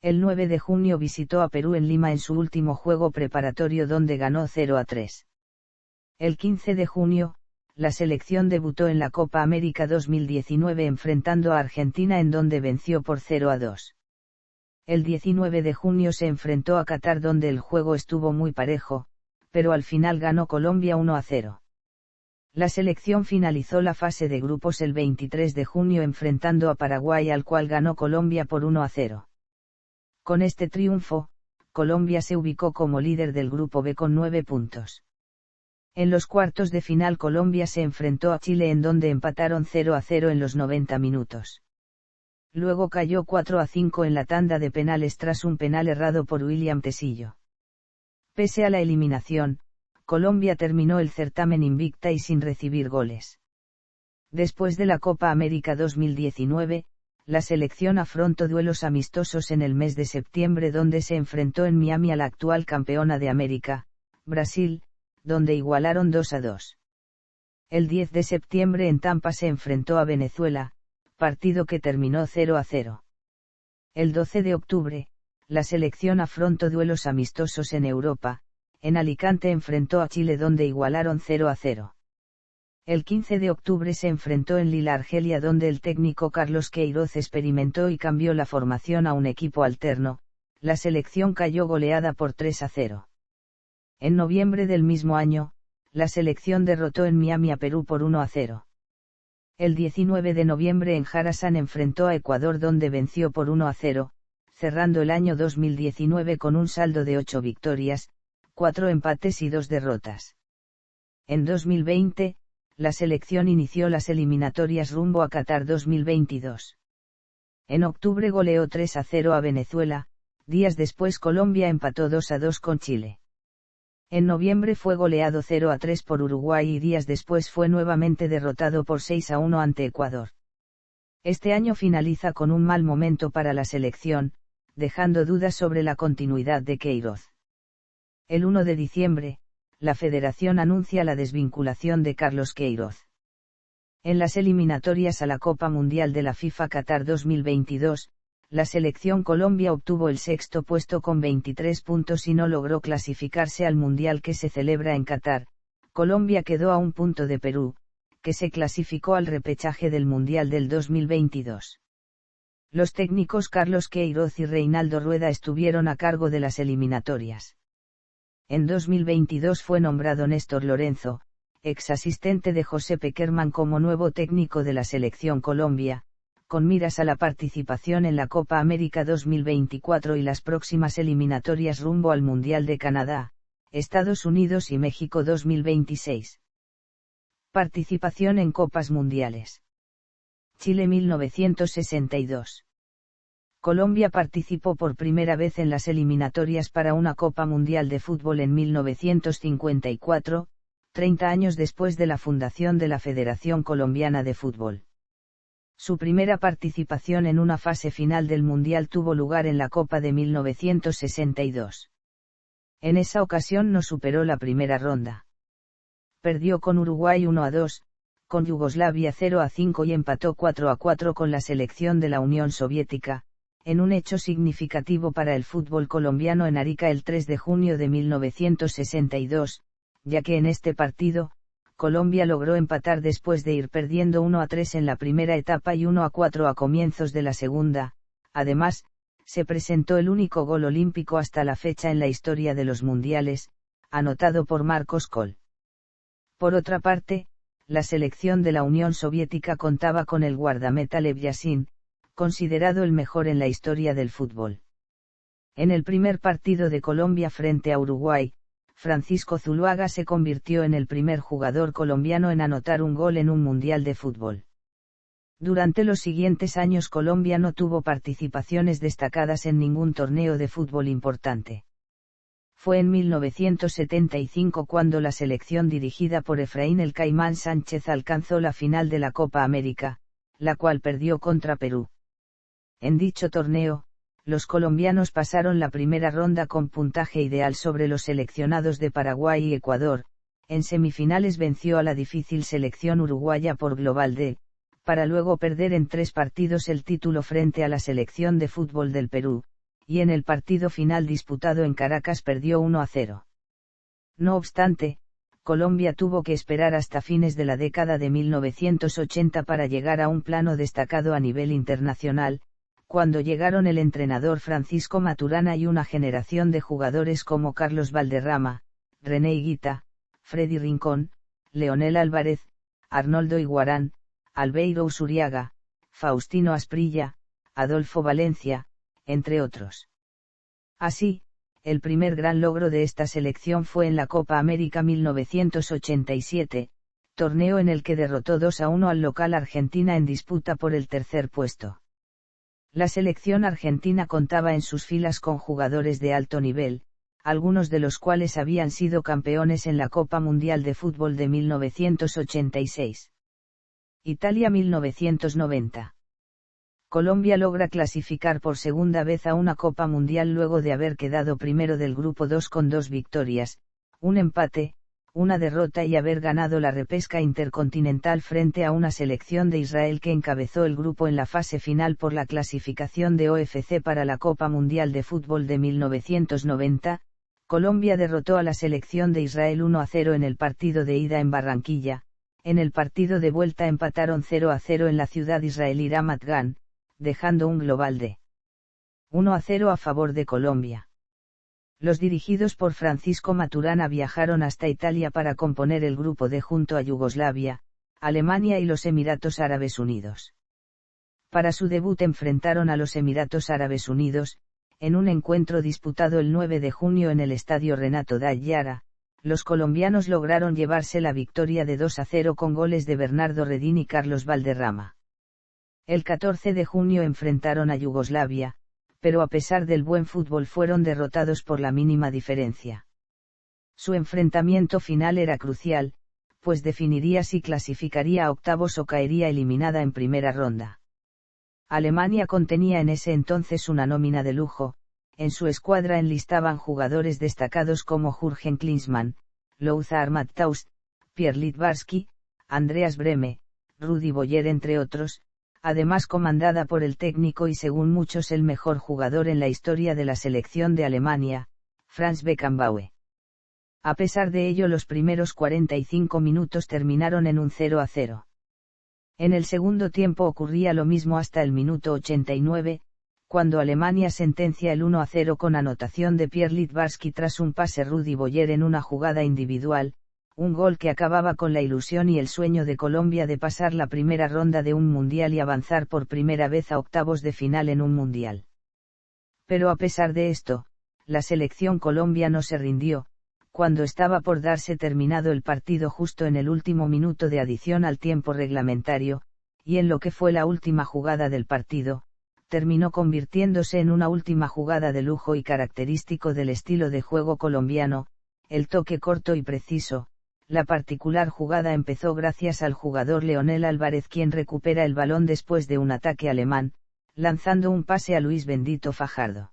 El 9 de junio visitó a Perú en Lima en su último juego preparatorio donde ganó 0-3. El 15 de junio, la selección debutó en la Copa América 2019 enfrentando a Argentina en donde venció por 0-2. El 19 de junio se enfrentó a Qatar donde el juego estuvo muy parejo, pero al final ganó Colombia 1-0. La selección finalizó la fase de grupos el 23 de junio enfrentando a Paraguay al cual ganó Colombia por 1-0. Con este triunfo, Colombia se ubicó como líder del grupo B con 9 puntos. En los cuartos de final Colombia se enfrentó a Chile en donde empataron 0-0 en los 90 minutos. Luego cayó 4-5 en la tanda de penales tras un penal errado por William Tecillo. Pese a la eliminación, Colombia terminó el certamen invicta y sin recibir goles. Después de la Copa América 2019, la selección afrontó duelos amistosos en el mes de septiembre donde se enfrentó en Miami a la actual campeona de América, Brasil, donde igualaron 2-2. El 10 de septiembre en Tampa se enfrentó a Venezuela, partido que terminó 0-0. El 12 de octubre, la selección afrontó duelos amistosos en Europa, en Alicante enfrentó a Chile donde igualaron 0-0. El 15 de octubre se enfrentó en Lille Argelia donde el técnico Carlos Queiroz experimentó y cambió la formación a un equipo alterno, la selección cayó goleada por 3-0. En noviembre del mismo año, la selección derrotó en Miami a Perú por 1-0. El 19 de noviembre en Jarasán enfrentó a Ecuador donde venció por 1-0, cerrando el año 2019 con un saldo de 8 victorias, 4 empates y 2 derrotas. En 2020, la selección inició las eliminatorias rumbo a Qatar 2022. En octubre goleó 3-0 a Venezuela, días después Colombia empató 2-2 con Chile. En noviembre fue goleado 0-3 por Uruguay y días después fue nuevamente derrotado por 6-1 ante Ecuador. Este año finaliza con un mal momento para la selección, dejando dudas sobre la continuidad de Queiroz. El 1 de diciembre, la federación anuncia la desvinculación de Carlos Queiroz. En las eliminatorias a la Copa Mundial de la FIFA Qatar 2022, la selección Colombia obtuvo el sexto puesto con 23 puntos y no logró clasificarse al Mundial que se celebra en Qatar. Colombia quedó a un punto de Perú, que se clasificó al repechaje del Mundial del 2022. Los técnicos Carlos Queiroz y Reinaldo Rueda estuvieron a cargo de las eliminatorias. En 2022 fue nombrado Néstor Lorenzo, ex asistente de José Pekerman como nuevo técnico de la selección Colombia, con miras a la participación en la Copa América 2024 y las próximas eliminatorias rumbo al Mundial de Canadá, Estados Unidos y México 2026. Participación en Copas Mundiales. Chile 1962. Colombia participó por primera vez en las eliminatorias para una Copa Mundial de Fútbol en 1954, 30 años después de la fundación de la Federación Colombiana de Fútbol. Su primera participación en una fase final del Mundial tuvo lugar en la Copa de 1962. En esa ocasión no superó la primera ronda. Perdió con Uruguay 1-2, con Yugoslavia 0-5 y empató 4-4 con la selección de la Unión Soviética, en un hecho significativo para el fútbol colombiano en Arica el 3 de junio de 1962, ya que en este partido, Colombia logró empatar después de ir perdiendo 1-3 en la primera etapa y 1-4 a comienzos de la segunda. Además, se presentó el único gol olímpico hasta la fecha en la historia de los mundiales, anotado por Marcos Kohl. Por otra parte, la selección de la Unión Soviética contaba con el guardameta Lev Yashin, considerado el mejor en la historia del fútbol. En el primer partido de Colombia frente a Uruguay, Francisco Zuluaga se convirtió en el primer jugador colombiano en anotar un gol en un mundial de fútbol. Durante los siguientes años Colombia no tuvo participaciones destacadas en ningún torneo de fútbol importante. Fue en 1975 cuando la selección dirigida por Efraín El Caimán Sánchez alcanzó la final de la Copa América, la cual perdió contra Perú. En dicho torneo, los colombianos pasaron la primera ronda con puntaje ideal sobre los seleccionados de Paraguay y Ecuador. En semifinales venció a la difícil selección uruguaya por global de, para luego perder en 3 partidos el título frente a la selección de fútbol del Perú, y en el partido final disputado en Caracas perdió 1-0. No obstante, Colombia tuvo que esperar hasta fines de la década de 1980 para llegar a un plano destacado a nivel internacional, cuando llegaron el entrenador Francisco Maturana y una generación de jugadores como Carlos Valderrama, René Higuita, Freddy Rincón, Leonel Álvarez, Arnoldo Iguarán, Albeiro Usuriaga, Faustino Asprilla, Adolfo Valencia, entre otros. Así, el primer gran logro de esta selección fue en la Copa América 1987, torneo en el que derrotó 2-1 al local Argentina en disputa por el tercer puesto. La selección argentina contaba en sus filas con jugadores de alto nivel, algunos de los cuales habían sido campeones en la Copa Mundial de Fútbol de 1986. Italia 1990. Colombia logra clasificar por segunda vez a una Copa Mundial luego de haber quedado primero del Grupo 2 con 2 victorias, un empate, una derrota y haber ganado la repesca intercontinental frente a una selección de Israel que encabezó el grupo en la fase final por la clasificación de OFC para la Copa Mundial de Fútbol de 1990. Colombia derrotó a la selección de Israel 1-0 en el partido de ida en Barranquilla. En el partido de vuelta empataron 0-0 en la ciudad israelí Ramat Gan, dejando un global de 1-0 a favor de Colombia. Los dirigidos por Francisco Maturana viajaron hasta Italia para componer el grupo D junto a Yugoslavia, Alemania y los Emiratos Árabes Unidos. Para su debut enfrentaron a los Emiratos Árabes Unidos, en un encuentro disputado el 9 de junio en el estadio Renato Dayara. Los colombianos lograron llevarse la victoria de 2-0 con goles de Bernardo Redín y Carlos Valderrama. El 14 de junio enfrentaron a Yugoslavia, pero a pesar del buen fútbol fueron derrotados por la mínima diferencia. Su enfrentamiento final era crucial, pues definiría si clasificaría a octavos o caería eliminada en primera ronda. Alemania contenía en ese entonces una nómina de lujo. En su escuadra enlistaban jugadores destacados como Jürgen Klinsmann, Lothar Matthaus, Pierre Littbarski, Andreas Brehme, Rudi Boyer entre otros, además comandada por el técnico y según muchos el mejor jugador en la historia de la selección de Alemania, Franz Beckenbauer. A pesar de ello los primeros 45 minutos terminaron en un 0-0. En el segundo tiempo ocurría lo mismo hasta el minuto 89, cuando Alemania sentencia el 1-0 con anotación de Pierre Littbarski tras un pase Rudi Boyer en una jugada individual, un gol que acababa con la ilusión y el sueño de Colombia de pasar la primera ronda de un mundial y avanzar por primera vez a octavos de final en un mundial. Pero a pesar de esto, la selección Colombia no se rindió, cuando estaba por darse terminado el partido justo en el último minuto de adición al tiempo reglamentario, y en lo que fue la última jugada del partido, terminó convirtiéndose en una última jugada de lujo y característico del estilo de juego colombiano, el toque corto y preciso. La particular jugada empezó gracias al jugador Leonel Álvarez, quien recupera el balón después de un ataque alemán, lanzando un pase a Luis Bendito Fajardo,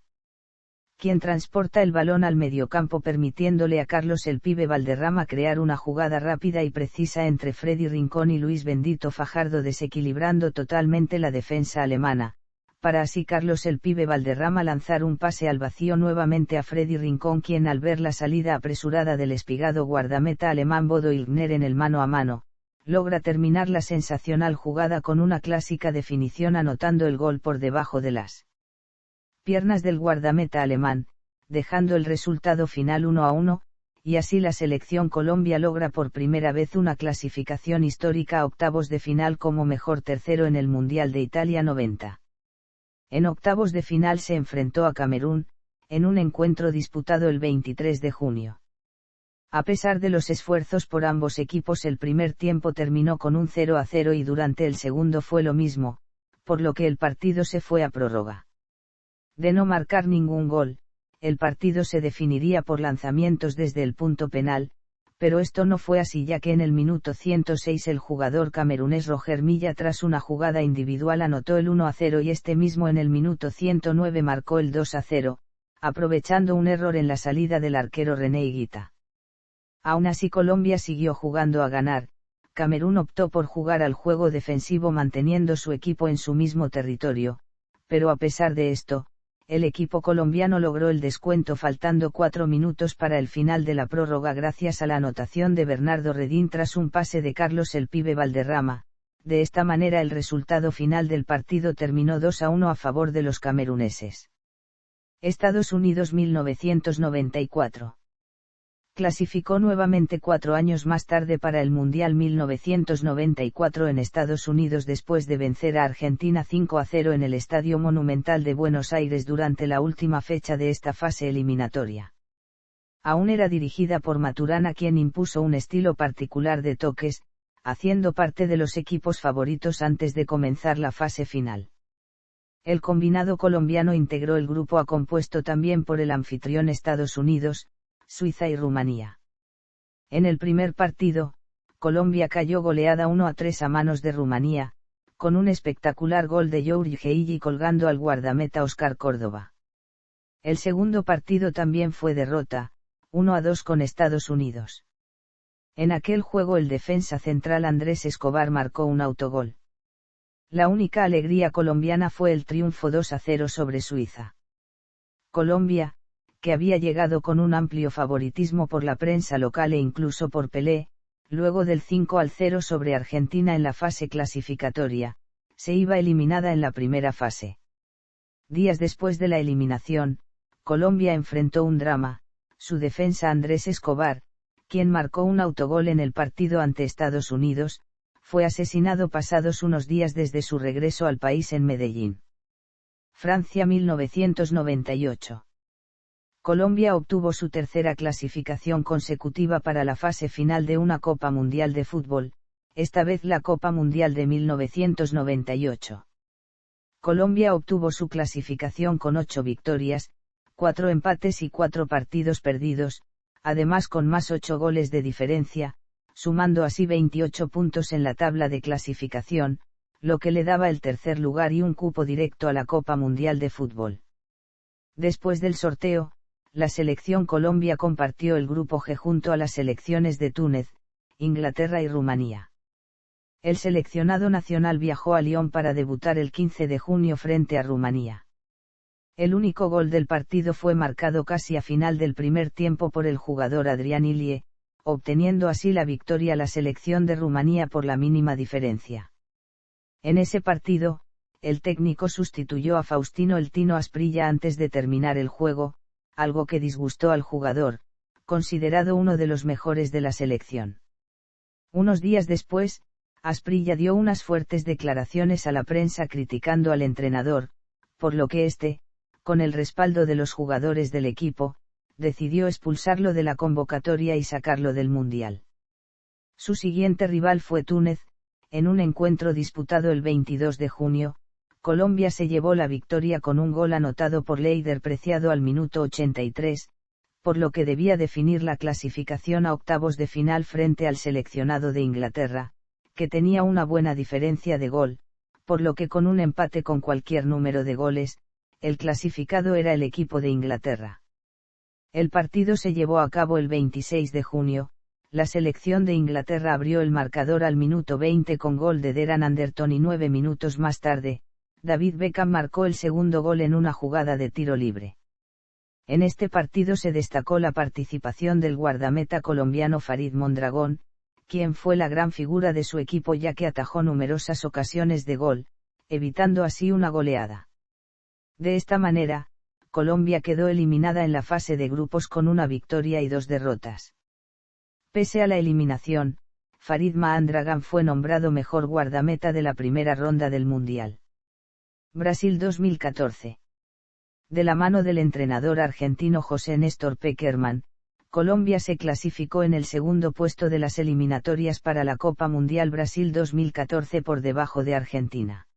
quien transporta el balón al mediocampo, permitiéndole a Carlos el Pibe Valderrama crear una jugada rápida y precisa entre Freddy Rincón y Luis Bendito Fajardo, desequilibrando totalmente la defensa alemana, para así Carlos el Pibe Valderrama lanzar un pase al vacío nuevamente a Freddy Rincón, quien al ver la salida apresurada del espigado guardameta alemán Bodo Illgner en el mano a mano, logra terminar la sensacional jugada con una clásica definición, anotando el gol por debajo de las piernas del guardameta alemán, dejando el resultado final 1-1, y así la selección Colombia logra por primera vez una clasificación histórica a octavos de final como mejor tercero en el Mundial de Italia 90. En octavos de final se enfrentó a Camerún, en un encuentro disputado el 23 de junio. A pesar de los esfuerzos por ambos equipos, el primer tiempo terminó con un 0-0 y durante el segundo fue lo mismo, por lo que el partido se fue a prórroga. De no marcar ningún gol, el partido se definiría por lanzamientos desde el punto penal, pero esto no fue así, ya que en el minuto 106 el jugador camerunés Roger Milla, tras una jugada individual, anotó el 1-0 y este mismo en el minuto 109 marcó el 2-0, aprovechando un error en la salida del arquero René Higuita. Aún así Colombia siguió jugando a ganar. Camerún optó por jugar al juego defensivo manteniendo su equipo en su mismo territorio, pero a pesar de esto, el equipo colombiano logró el descuento faltando 4 minutos para el final de la prórroga gracias a la anotación de Bernardo Redín tras un pase de Carlos el Pibe Valderrama. De esta manera el resultado final del partido terminó 2-1 a favor de los cameruneses. Estados Unidos 1994. Clasificó nuevamente 4 años más tarde para el Mundial 1994 en Estados Unidos después de vencer a Argentina 5-0 en el Estadio Monumental de Buenos Aires durante la última fecha de esta fase eliminatoria. Aún era dirigida por Maturana, quien impuso un estilo particular de toques, haciendo parte de los equipos favoritos antes de comenzar la fase final. El combinado colombiano integró el grupo A, compuesto también por el anfitrión Estados Unidos, Suiza y Rumanía. En el primer partido, Colombia cayó goleada 1-3 a manos de Rumanía, con un espectacular gol de Youri Geigi colgando al guardameta Oscar Córdoba. El segundo partido también fue derrota, 1-2 con Estados Unidos. En aquel juego el defensa central Andrés Escobar marcó un autogol. La única alegría colombiana fue el triunfo 2-0 sobre Suiza. Colombia, que había llegado con un amplio favoritismo por la prensa local e incluso por Pelé, luego del 5-0 sobre Argentina en la fase clasificatoria, se iba eliminada en la primera fase. Días después de la eliminación, Colombia enfrentó un drama. Su defensa Andrés Escobar, quien marcó un autogol en el partido ante Estados Unidos, fue asesinado pasados unos días desde su regreso al país en Medellín. Francia 1998. Colombia obtuvo su tercera clasificación consecutiva para la fase final de una Copa Mundial de Fútbol, esta vez la Copa Mundial de 1998. Colombia obtuvo su clasificación con 8 victorias, 4 empates y 4 partidos perdidos, además con más 8 goles de diferencia, sumando así 28 puntos en la tabla de clasificación, lo que le daba el tercer lugar y un cupo directo a la Copa Mundial de Fútbol. Después del sorteo, la selección Colombia compartió el grupo G junto a las selecciones de Túnez, Inglaterra y Rumanía. El seleccionado nacional viajó a Lyon para debutar el 15 de junio frente a Rumanía. El único gol del partido fue marcado casi a final del primer tiempo por el jugador Adrián Ilie, obteniendo así la victoria la selección de Rumanía por la mínima diferencia. En ese partido, el técnico sustituyó a Faustino El Tino Asprilla antes de terminar el juego, algo que disgustó al jugador, considerado uno de los mejores de la selección. Unos días después, Asprilla dio unas fuertes declaraciones a la prensa criticando al entrenador, por lo que éste, con el respaldo de los jugadores del equipo, decidió expulsarlo de la convocatoria y sacarlo del Mundial. Su siguiente rival fue Túnez, En un encuentro disputado el 22 de junio, Colombia se llevó la victoria con un gol anotado por Leider Preciado al minuto 83, por lo que debía definir la clasificación a octavos de final frente al seleccionado de Inglaterra, que tenía una buena diferencia de gol, por lo que con un empate con cualquier número de goles, el clasificado era el equipo de Inglaterra. El partido se llevó a cabo el 26 de junio, la selección de Inglaterra abrió el marcador al minuto 20 con gol de Deran Anderton y 9 minutos más tarde, David Beckham marcó el segundo gol en una jugada de tiro libre. En este partido se destacó la participación del guardameta colombiano Farid Mondragón, quien fue la gran figura de su equipo ya que atajó numerosas ocasiones de gol, evitando así una goleada. De esta manera, Colombia quedó eliminada en la fase de grupos con una victoria y 2 derrotas. Pese a la eliminación, Farid Mondragón fue nombrado mejor guardameta de la primera ronda del Mundial. Brasil 2014. De la mano del entrenador argentino José Néstor Pekerman, Colombia se clasificó en el segundo puesto de las eliminatorias para la Copa Mundial Brasil 2014 por debajo de Argentina.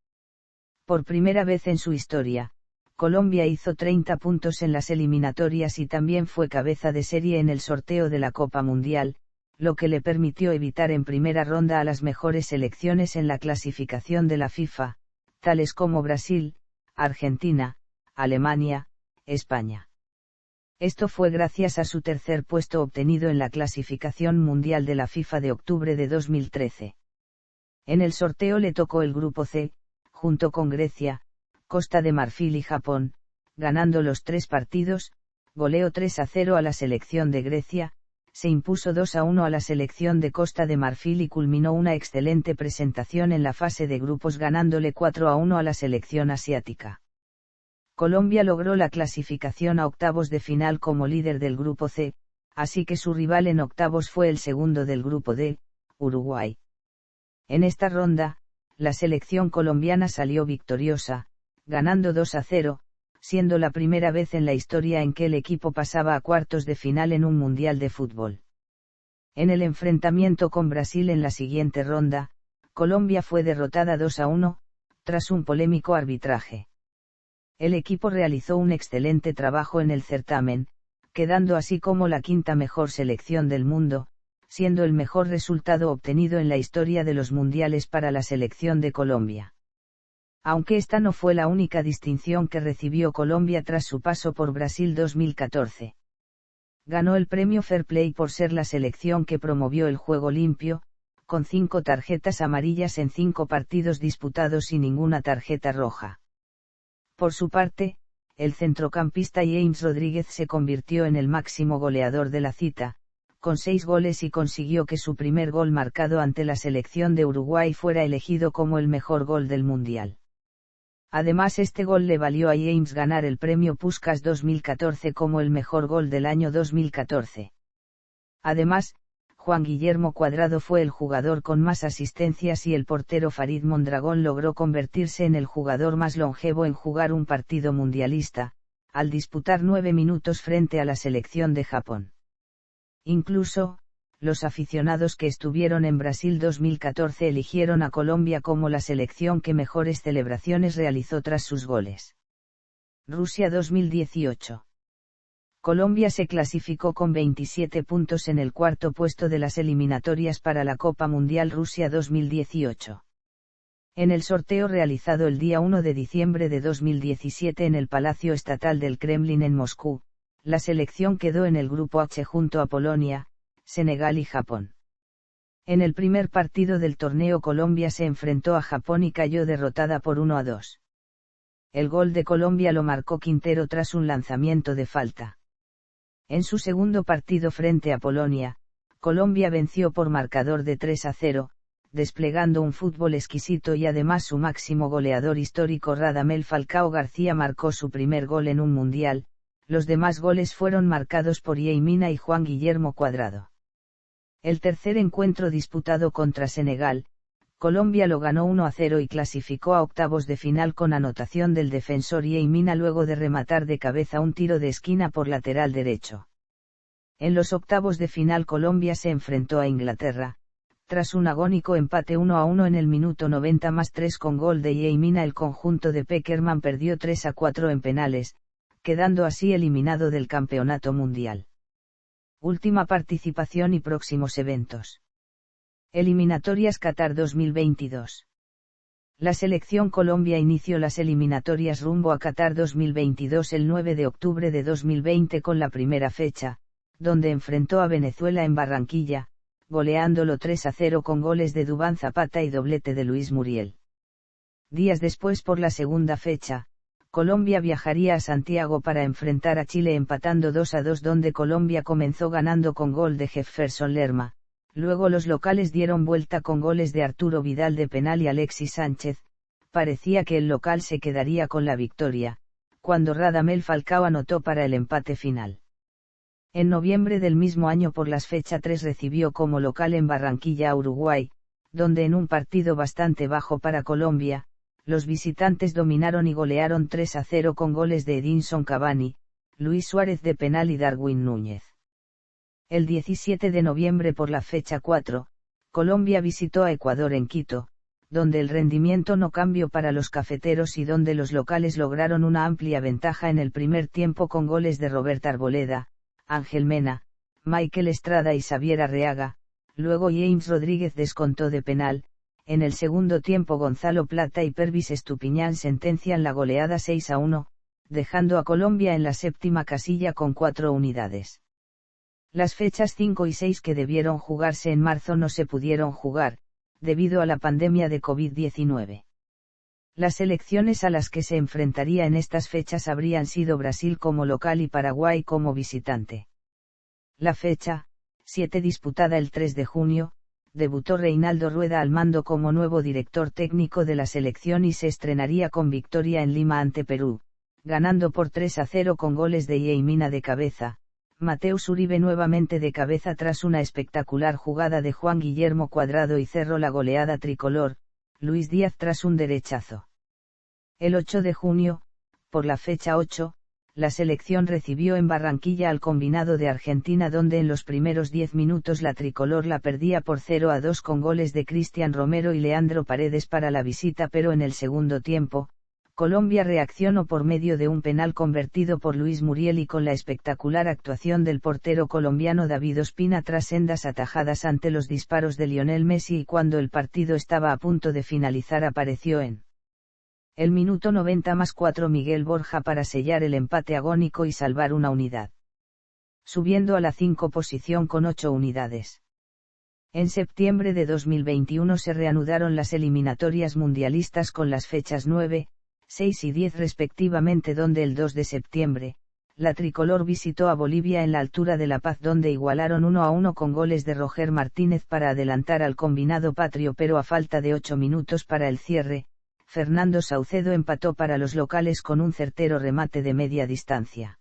Por primera vez en su historia, Colombia hizo 30 puntos en las eliminatorias y también fue cabeza de serie en el sorteo de la Copa Mundial, lo que le permitió evitar en primera ronda a las mejores selecciones en la clasificación de la FIFA, tales como Brasil, Argentina, Alemania, España. Esto fue gracias a su tercer puesto obtenido en la clasificación mundial de la FIFA de octubre de 2013. En el sorteo le tocó el grupo C, junto con Grecia, Costa de Marfil y Japón, ganando los 3 partidos, goleó 3-0 a la selección de Grecia, se impuso 2-1 a la selección de Costa de Marfil y culminó una excelente presentación en la fase de grupos ganándole 4-1 a la selección asiática. Colombia logró la clasificación a octavos de final como líder del grupo C, así que su rival en octavos fue el segundo del grupo D, Uruguay. En esta ronda, la selección colombiana salió victoriosa, ganando 2-0, siendo la primera vez en la historia en que el equipo pasaba a cuartos de final en un mundial de fútbol. En el enfrentamiento con Brasil en la siguiente ronda, Colombia fue derrotada 2-1, tras un polémico arbitraje. El equipo realizó un excelente trabajo en el certamen, quedando así como la 5ª mejor selección del mundo, siendo el mejor resultado obtenido en la historia de los mundiales para la selección de Colombia. Aunque esta no fue la única distinción que recibió Colombia tras su paso por Brasil 2014. Ganó el premio Fair Play por ser la selección que promovió el juego limpio, con 5 tarjetas amarillas en 5 partidos disputados y ninguna tarjeta roja. Por su parte, el centrocampista James Rodríguez se convirtió en el máximo goleador de la cita, con 6 goles y consiguió que su primer gol marcado ante la selección de Uruguay fuera elegido como el mejor gol del Mundial. Además, este gol le valió a James ganar el premio Puskás 2014 como el mejor gol del año 2014. Además, Juan Guillermo Cuadrado fue el jugador con más asistencias y el portero Farid Mondragón logró convertirse en el jugador más longevo en jugar un partido mundialista, al disputar 9 minutos frente a la selección de Japón. Incluso, los aficionados que estuvieron en Brasil 2014 eligieron a Colombia como la selección que mejores celebraciones realizó tras sus goles. Rusia 2018. Colombia se clasificó con 27 puntos en el 4º puesto de las eliminatorias para la Copa Mundial Rusia 2018. En el sorteo realizado el día 1 de diciembre de 2017 en el Palacio Estatal del Kremlin en Moscú, la selección quedó en el grupo H junto a Polonia, Senegal y Japón. En el primer partido del torneo Colombia se enfrentó a Japón y cayó derrotada por 1-2. El gol de Colombia lo marcó Quintero tras un lanzamiento de falta. En su segundo partido frente a Polonia, Colombia venció por marcador de 3-0, desplegando un fútbol exquisito y además su máximo goleador histórico Radamel Falcao García marcó su primer gol en un mundial, los demás goles fueron marcados por Yey Mina y Juan Guillermo Cuadrado. El tercer encuentro disputado contra Senegal, Colombia lo ganó 1-0 y clasificó a octavos de final con anotación del defensor Yey Mina luego de rematar de cabeza un tiro de esquina por lateral derecho. En los octavos de final Colombia se enfrentó a Inglaterra, Tras un agónico empate 1-1 en el minuto 90+3 con gol de Yeimina, el conjunto de Pekerman perdió 3-4 en penales, quedando así eliminado del campeonato mundial. Última participación y próximos eventos. Eliminatorias Qatar 2022. La selección Colombia inició las eliminatorias rumbo a Qatar 2022 el 9 de octubre de 2020 con la primera fecha, donde enfrentó a Venezuela en Barranquilla, goleándolo 3-0 con goles de Duván Zapata y doblete de Luis Muriel. Días después, por la segunda fecha, Colombia viajaría a Santiago para enfrentar a Chile empatando 2-2, donde Colombia comenzó ganando con gol de Jefferson Lerma. Luego los locales dieron vuelta con goles de Arturo Vidal de penal y Alexis Sánchez. Parecía que el local se quedaría con la victoria, cuando Radamel Falcao anotó para el empate final. En noviembre del mismo año, por las fecha 3, recibió como local en Barranquilla a Uruguay, donde en un partido bastante bajo para Colombia, los visitantes dominaron y golearon 3-0 con goles de Edinson Cavani, Luis Suárez de penal y Darwin Núñez. El 17 de noviembre, por la fecha 4, Colombia visitó a Ecuador en Quito, donde el rendimiento no cambió para los cafeteros y donde los locales lograron una amplia ventaja en el primer tiempo con goles de Roberto Arboleda, Ángel Mena, Michael Estrada y Xavier Arreaga. Luego James Rodríguez descontó de penal. En el segundo tiempo Gonzalo Plata y Pervis Estupiñán sentencian la goleada 6-1, dejando a Colombia en la séptima casilla con 4 unidades. Las fechas 5 y 6, que debieron jugarse en marzo, no se pudieron jugar, debido a la pandemia de COVID-19. Las selecciones a las que se enfrentaría en estas fechas habrían sido Brasil como local y Paraguay como visitante. La fecha 7, disputada el 3 de junio, debutó Reinaldo Rueda al mando como nuevo director técnico de la selección y se estrenaría con victoria en Lima ante Perú, ganando por 3-0 con goles de Yeimina de cabeza, Mateus Uribe nuevamente de cabeza tras una espectacular jugada de Juan Guillermo Cuadrado, y cerró la goleada tricolor, Luis Díaz tras un derechazo. El 8 de junio, por la fecha 8, la selección recibió en Barranquilla al combinado de Argentina, donde en los primeros 10 minutos la tricolor la perdía por 0-2 con goles de Cristian Romero y Leandro Paredes para la visita, pero en el segundo tiempo, Colombia reaccionó por medio de un penal convertido por Luis Muriel y con la espectacular actuación del portero colombiano David Ospina tras sendas atajadas ante los disparos de Lionel Messi, y cuando el partido estaba a punto de finalizar apareció en el minuto 90+4 Miguel Borja para sellar el empate agónico y salvar una unidad, subiendo a la 5 posición con 8 unidades. En septiembre de 2021 se reanudaron las eliminatorias mundialistas con las fechas 9, 6 y 10 respectivamente, donde el 2 de septiembre, la tricolor visitó a Bolivia en la altura de La Paz, donde igualaron 1-1 con goles de Roger Martínez para adelantar al combinado patrio, pero a falta de 8 minutos para el cierre, Fernando Saucedo empató para los locales con un certero remate de media distancia.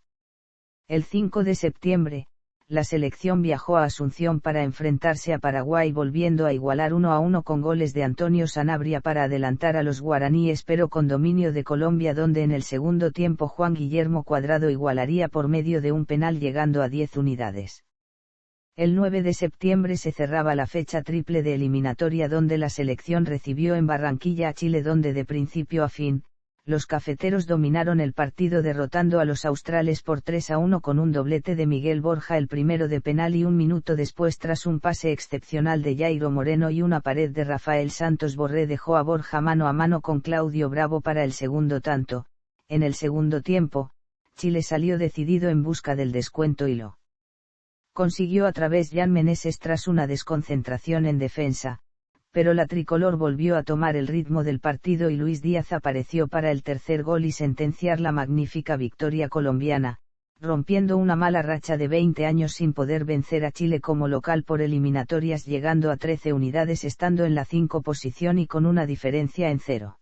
El 5 de septiembre, la selección viajó a Asunción para enfrentarse a Paraguay, volviendo a igualar 1-1 con goles de Antonio Sanabria para adelantar a los guaraníes, pero con dominio de Colombia, donde en el segundo tiempo Juan Guillermo Cuadrado igualaría por medio de un penal llegando a 10 unidades. El 9 de septiembre se cerraba la fecha triple de eliminatoria, donde la selección recibió en Barranquilla a Chile, donde de principio a fin, los cafeteros dominaron el partido derrotando a los australes por 3-1 con un doblete de Miguel Borja, el primero de penal, y un minuto después, tras un pase excepcional de Jairo Moreno y una pared de Rafael Santos Borré, dejó a Borja mano a mano con Claudio Bravo para el segundo tanto. En el segundo tiempo, Chile salió decidido en busca del descuento y lo consiguió a través de Jan Meneses tras una desconcentración en defensa, pero la tricolor volvió a tomar el ritmo del partido y Luis Díaz apareció para el tercer gol y sentenciar la magnífica victoria colombiana, rompiendo una mala racha de 20 años sin poder vencer a Chile como local por eliminatorias, llegando a 13 unidades estando en la 5 posición y con una diferencia en 0.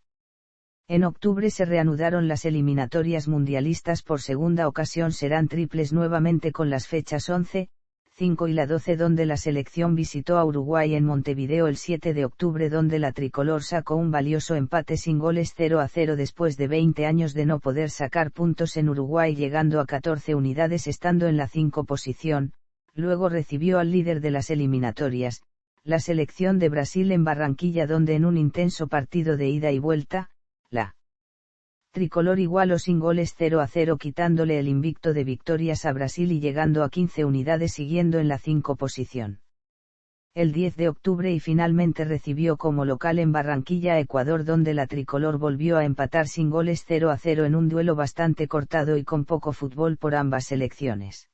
En octubre se reanudaron las eliminatorias mundialistas por segunda ocasión, serán triples nuevamente con las fechas 11, 5 y la 12, donde la selección visitó a Uruguay en Montevideo el 7 de octubre, donde la tricolor sacó un valioso empate sin goles 0-0 después de 20 años de no poder sacar puntos en Uruguay, llegando a 14 unidades estando en la 5 posición. Luego recibió al líder de las eliminatorias, la selección de Brasil en Barranquilla, donde en un intenso partido de ida y vuelta, la tricolor igualó sin goles 0-0, quitándole el invicto de victorias a Brasil y llegando a 15 unidades, siguiendo en la 5 posición. El 10 de octubre y finalmente recibió como local en Barranquilla a Ecuador, donde la tricolor volvió a empatar sin goles 0-0 en un duelo bastante cortado y con poco fútbol por ambas selecciones.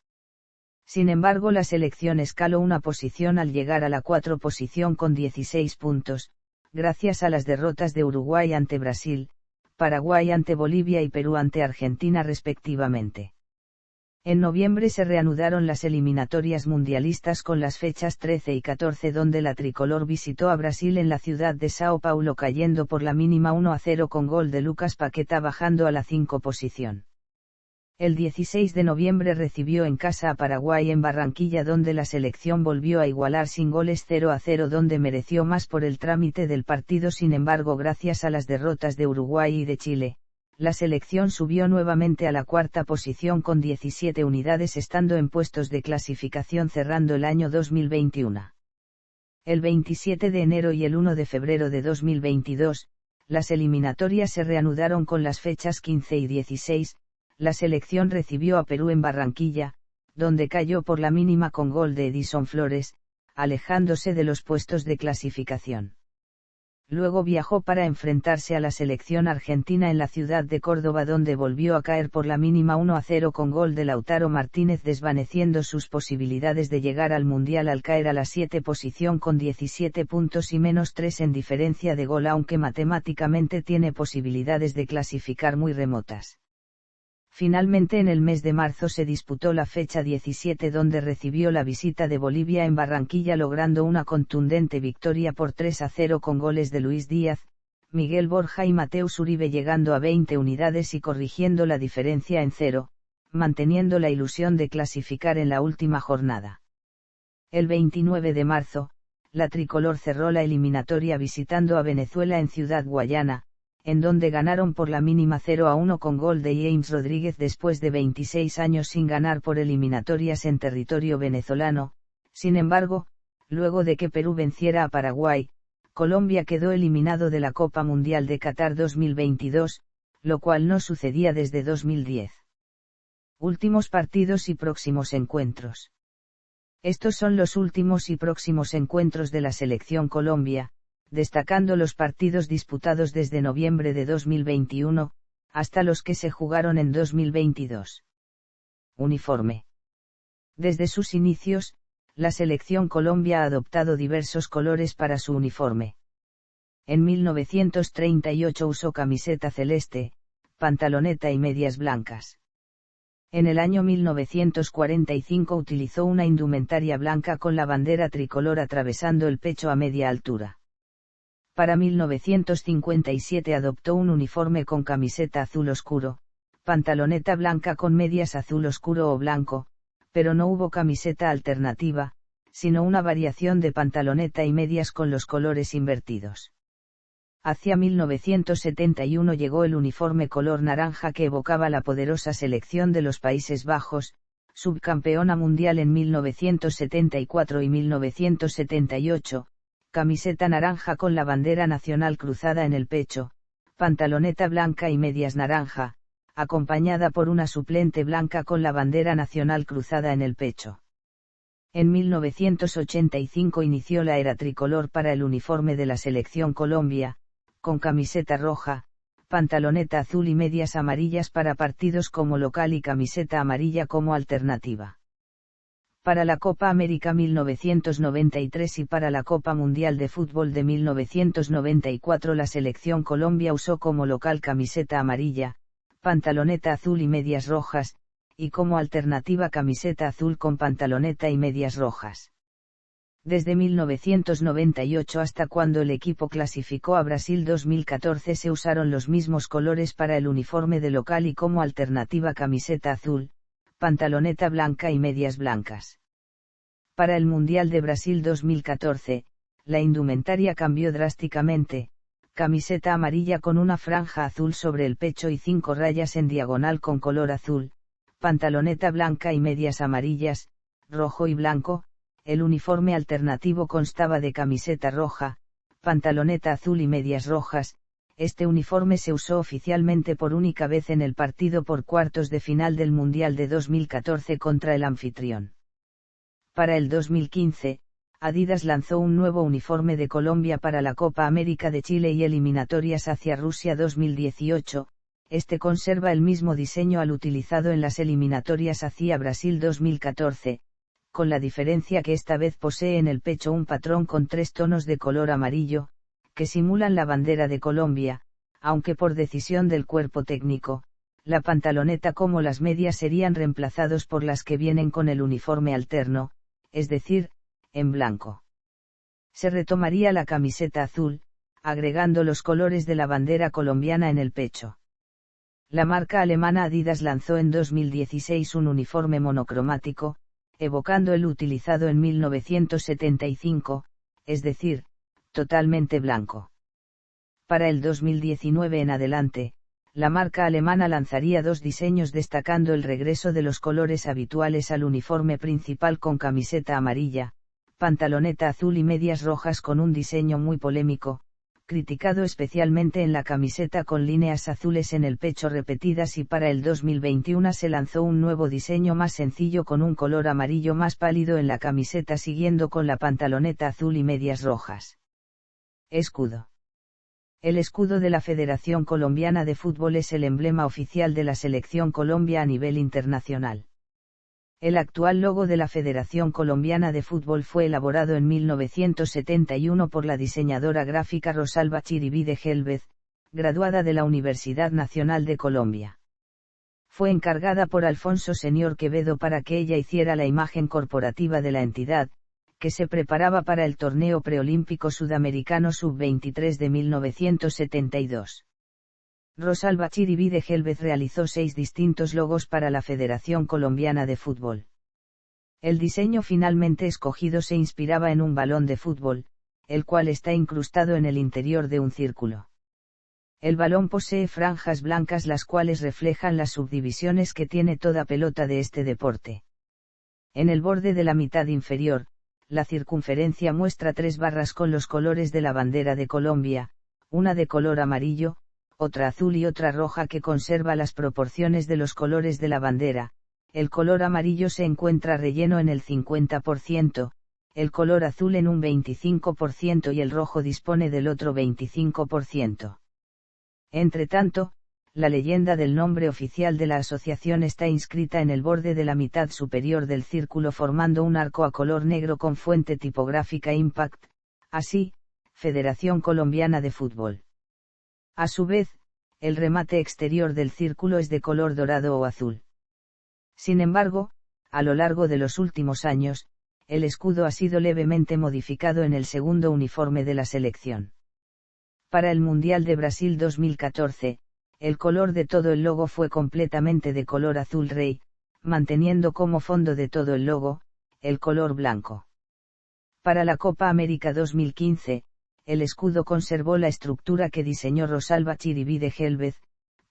Sin embargo, la selección escaló una posición al llegar a la 4 posición con 16 puntos, gracias a las derrotas de Uruguay ante Brasil, Paraguay ante Bolivia y Perú ante Argentina respectivamente. En noviembre se reanudaron las eliminatorias mundialistas con las fechas 13 y 14, donde la tricolor visitó a Brasil en la ciudad de Sao Paulo, cayendo por la mínima 1-0 con gol de Lucas Paquetá, bajando a la 5 posición. El 16 de noviembre recibió en casa a Paraguay en Barranquilla, donde la selección volvió a igualar sin goles 0-0, donde mereció más por el trámite del partido. Sin embargo, gracias a las derrotas de Uruguay y de Chile, la selección subió nuevamente a la 4ª posición con 17 unidades, estando en puestos de clasificación cerrando el año 2021. El 27 de enero y el 1 de febrero de 2022, las eliminatorias se reanudaron con las fechas 15 y 16, la selección recibió a Perú en Barranquilla, donde cayó por la mínima con gol de Edison Flores, alejándose de los puestos de clasificación. Luego viajó para enfrentarse a la selección argentina en la ciudad de Córdoba, donde volvió a caer por la mínima 1-0 con gol de Lautaro Martínez, desvaneciendo sus posibilidades de llegar al Mundial al caer a la 7 posición con 17 puntos y menos 3 en diferencia de gol, aunque matemáticamente tiene posibilidades de clasificar muy remotas. Finalmente, en el mes de marzo se disputó la fecha 17, donde recibió la visita de Bolivia en Barranquilla, logrando una contundente victoria por 3-0 con goles de Luis Díaz, Miguel Borja y Mateus Uribe, llegando a 20 unidades y corrigiendo la diferencia en 0, manteniendo la ilusión de clasificar en la última jornada. El 29 de marzo, la tricolor cerró la eliminatoria visitando a Venezuela en Ciudad Guayana, en donde ganaron por la mínima 0-1 con gol de James Rodríguez después de 26 años sin ganar por eliminatorias en territorio venezolano. Sin embargo, luego de que Perú venciera a Paraguay, Colombia quedó eliminado de la Copa Mundial de Qatar 2022, lo cual no sucedía desde 2010. Últimos partidos y próximos encuentros. Estos son los últimos y próximos encuentros de la selección Colombia, destacando los partidos disputados desde noviembre de 2021, hasta los que se jugaron en 2022. Uniforme. Desde sus inicios, la selección Colombia ha adoptado diversos colores para su uniforme. En 1938 usó camiseta celeste, pantaloneta y medias blancas. En el año 1945 utilizó una indumentaria blanca con la bandera tricolor atravesando el pecho a media altura. Para 1957 adoptó un uniforme con camiseta azul oscuro, pantaloneta blanca con medias azul oscuro o blanco, pero no hubo camiseta alternativa, sino una variación de pantaloneta y medias con los colores invertidos. Hacia 1971 llegó el uniforme color naranja, que evocaba la poderosa selección de los Países Bajos, subcampeona mundial en 1974 y 1978, camiseta naranja con la bandera nacional cruzada en el pecho, pantaloneta blanca y medias naranja, acompañada por una suplente blanca con la bandera nacional cruzada en el pecho. En 1985 inició la era tricolor para el uniforme de la selección Colombia, con camiseta roja, pantaloneta azul y medias amarillas para partidos como local y camiseta amarilla como alternativa. Para la Copa América 1993 y para la Copa Mundial de Fútbol de 1994 la selección Colombia usó como local camiseta amarilla, pantaloneta azul y medias rojas, y como alternativa camiseta azul con pantaloneta y medias rojas. Desde 1998 hasta cuando el equipo clasificó a Brasil 2014 se usaron los mismos colores para el uniforme de local y como alternativa camiseta azul, pantaloneta blanca y medias blancas. Para el Mundial de Brasil 2014, la indumentaria cambió drásticamente, camiseta amarilla con una franja azul sobre el pecho y 5 rayas en diagonal con color azul, pantaloneta blanca y medias amarillas, rojo y blanco, el uniforme alternativo constaba de camiseta roja, pantaloneta azul y medias rojas. Este uniforme se usó oficialmente por única vez en el partido por cuartos de final del Mundial de 2014 contra el anfitrión. Para el 2015, Adidas lanzó un nuevo uniforme de Colombia para la Copa América de Chile y eliminatorias hacia Rusia 2018. Este conserva el mismo diseño al utilizado en las eliminatorias hacia Brasil 2014, con la diferencia que esta vez posee en el pecho un patrón con 3 tonos de color amarillo, que simulan la bandera de Colombia, aunque por decisión del cuerpo técnico, la pantaloneta como las medias serían reemplazados por las que vienen con el uniforme alterno, es decir, en blanco. Se retomaría la camiseta azul, agregando los colores de la bandera colombiana en el pecho. La marca alemana Adidas lanzó en 2016 un uniforme monocromático, evocando el utilizado en 1975, es decir, totalmente blanco. Para el 2019 en adelante, la marca alemana lanzaría 2 diseños destacando el regreso de los colores habituales al uniforme principal con camiseta amarilla, pantaloneta azul y medias rojas con un diseño muy polémico, criticado especialmente en la camiseta con líneas azules en el pecho repetidas, y para el 2021 se lanzó un nuevo diseño más sencillo con un color amarillo más pálido en la camiseta siguiendo con la pantaloneta azul y medias rojas. Escudo. El escudo de la Federación Colombiana de Fútbol es el emblema oficial de la Selección Colombia a nivel internacional. El actual logo de la Federación Colombiana de Fútbol fue elaborado en 1971 por la diseñadora gráfica Rosalba Chiribide Gélvez, graduada de la Universidad Nacional de Colombia. Fue encargada por Alfonso Senior Quevedo para que ella hiciera la imagen corporativa de la entidad, que se preparaba para el torneo preolímpico sudamericano sub-23 de 1972. Rosalba Chiribide Gélvez realizó 6 distintos logos para la Federación Colombiana de Fútbol. El diseño finalmente escogido se inspiraba en un balón de fútbol, el cual está incrustado en el interior de un círculo. El balón posee franjas blancas las cuales reflejan las subdivisiones que tiene toda pelota de este deporte. En el borde de la mitad inferior, la circunferencia muestra 3 barras con los colores de la bandera de Colombia, una de color amarillo, otra azul y otra roja que conserva las proporciones de los colores de la bandera. El color amarillo se encuentra relleno en el 50%, el color azul en un 25% y el rojo dispone del otro 25%. Entre tanto, la leyenda del nombre oficial de la asociación está inscrita en el borde de la mitad superior del círculo formando un arco a color negro con fuente tipográfica Impact, así, Federación Colombiana de Fútbol. A su vez, el remate exterior del círculo es de color dorado o azul. Sin embargo, a lo largo de los últimos años, el escudo ha sido levemente modificado en el segundo uniforme de la selección. Para el Mundial de Brasil 2014, el color de todo el logo fue completamente de color azul rey, manteniendo como fondo de todo el logo, el color blanco. Para la Copa América 2015, el escudo conservó la estructura que diseñó Rosalba Chiribide Gélvez,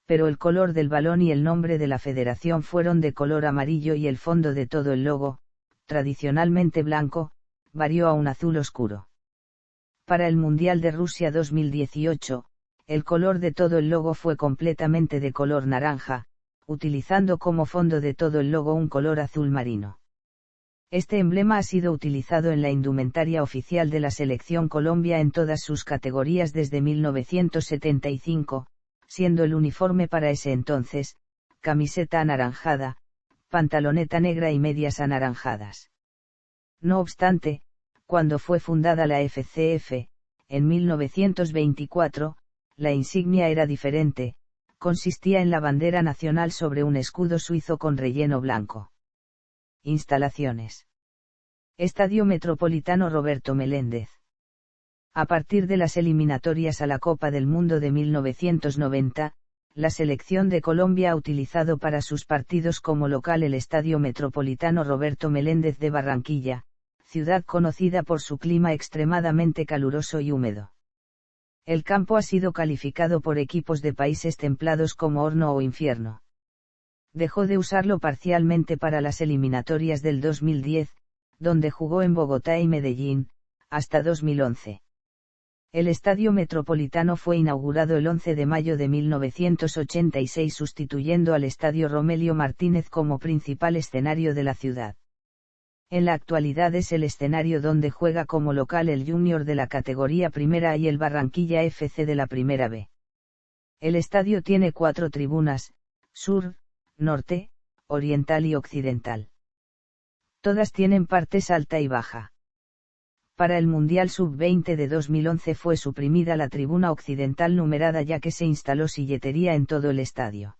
pero el color del balón y el nombre de la federación fueron de color amarillo y el fondo de todo el logo, tradicionalmente blanco, varió a un azul oscuro. Para el Mundial de Rusia 2018, el color de todo el logo fue completamente de color naranja, utilizando como fondo de todo el logo un color azul marino. Este emblema ha sido utilizado en la indumentaria oficial de la Selección Colombia en todas sus categorías desde 1975, siendo el uniforme para ese entonces, camiseta anaranjada, pantaloneta negra y medias anaranjadas. No obstante, cuando fue fundada la FCF, en 1924, la insignia era diferente, consistía en la bandera nacional sobre un escudo suizo con relleno blanco. Instalaciones. Estadio Metropolitano Roberto Meléndez. A partir de las eliminatorias a la Copa del Mundo de 1990, la selección de Colombia ha utilizado para sus partidos como local el Estadio Metropolitano Roberto Meléndez de Barranquilla, ciudad conocida por su clima extremadamente caluroso y húmedo. El campo ha sido calificado por equipos de países templados como horno o infierno. Dejó de usarlo parcialmente para las eliminatorias del 2010, donde jugó en Bogotá y Medellín, hasta 2011. El Estadio Metropolitano fue inaugurado el 11 de mayo de 1986 sustituyendo al Estadio Romelio Martínez como principal escenario de la ciudad. En la actualidad es el escenario donde juega como local el Junior de la categoría Primera y el Barranquilla FC de la Primera B. El estadio tiene 4 tribunas, sur, norte, oriental y occidental. Todas tienen partes alta y baja. Para el Mundial Sub-20 de 2011 fue suprimida la tribuna occidental numerada ya que se instaló silletería en todo el estadio.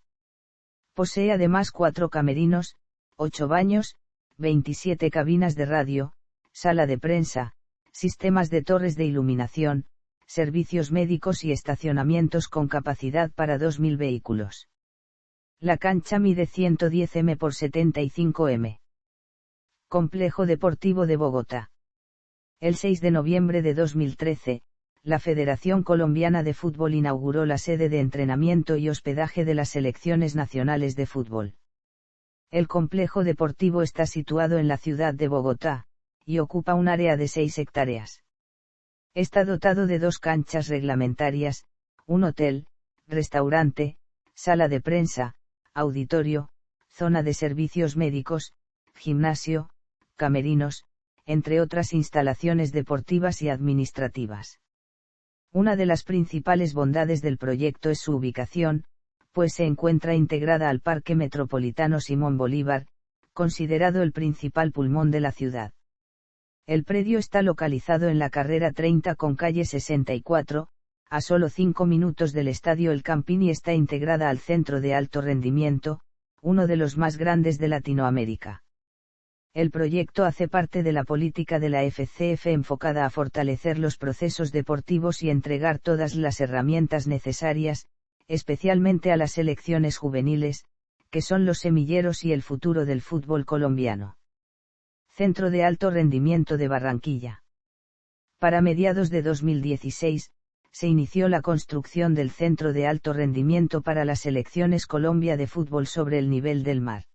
Posee además 4 camerinos, 8 baños, 27 cabinas de radio, sala de prensa, sistemas de torres de iluminación, servicios médicos y estacionamientos con capacidad para 2.000 vehículos. La cancha mide 110 m por 75 m. Complejo Deportivo de Bogotá. El 6 de noviembre de 2013, la Federación Colombiana de Fútbol inauguró la sede de entrenamiento y hospedaje de las selecciones nacionales de fútbol. El complejo deportivo está situado en la ciudad de Bogotá, y ocupa un área de 6 hectáreas. Está dotado de 2 canchas reglamentarias, un hotel, restaurante, sala de prensa, auditorio, zona de servicios médicos, gimnasio, camerinos, entre otras instalaciones deportivas y administrativas. Una de las principales bondades del proyecto es su ubicación, pues se encuentra integrada al Parque Metropolitano Simón Bolívar, considerado el principal pulmón de la ciudad. El predio está localizado en la carrera 30 con calle 64, a solo 5 minutos del Estadio El Campín y está integrada al Centro de Alto Rendimiento, uno de los más grandes de Latinoamérica. El proyecto hace parte de la política de la FCF enfocada a fortalecer los procesos deportivos y entregar todas las herramientas necesarias, especialmente a las selecciones juveniles, que son los semilleros y el futuro del fútbol colombiano. Centro de Alto Rendimiento de Barranquilla. Para mediados de 2016, se inició la construcción del Centro de Alto Rendimiento para las selecciones Colombia de fútbol sobre el nivel del mar.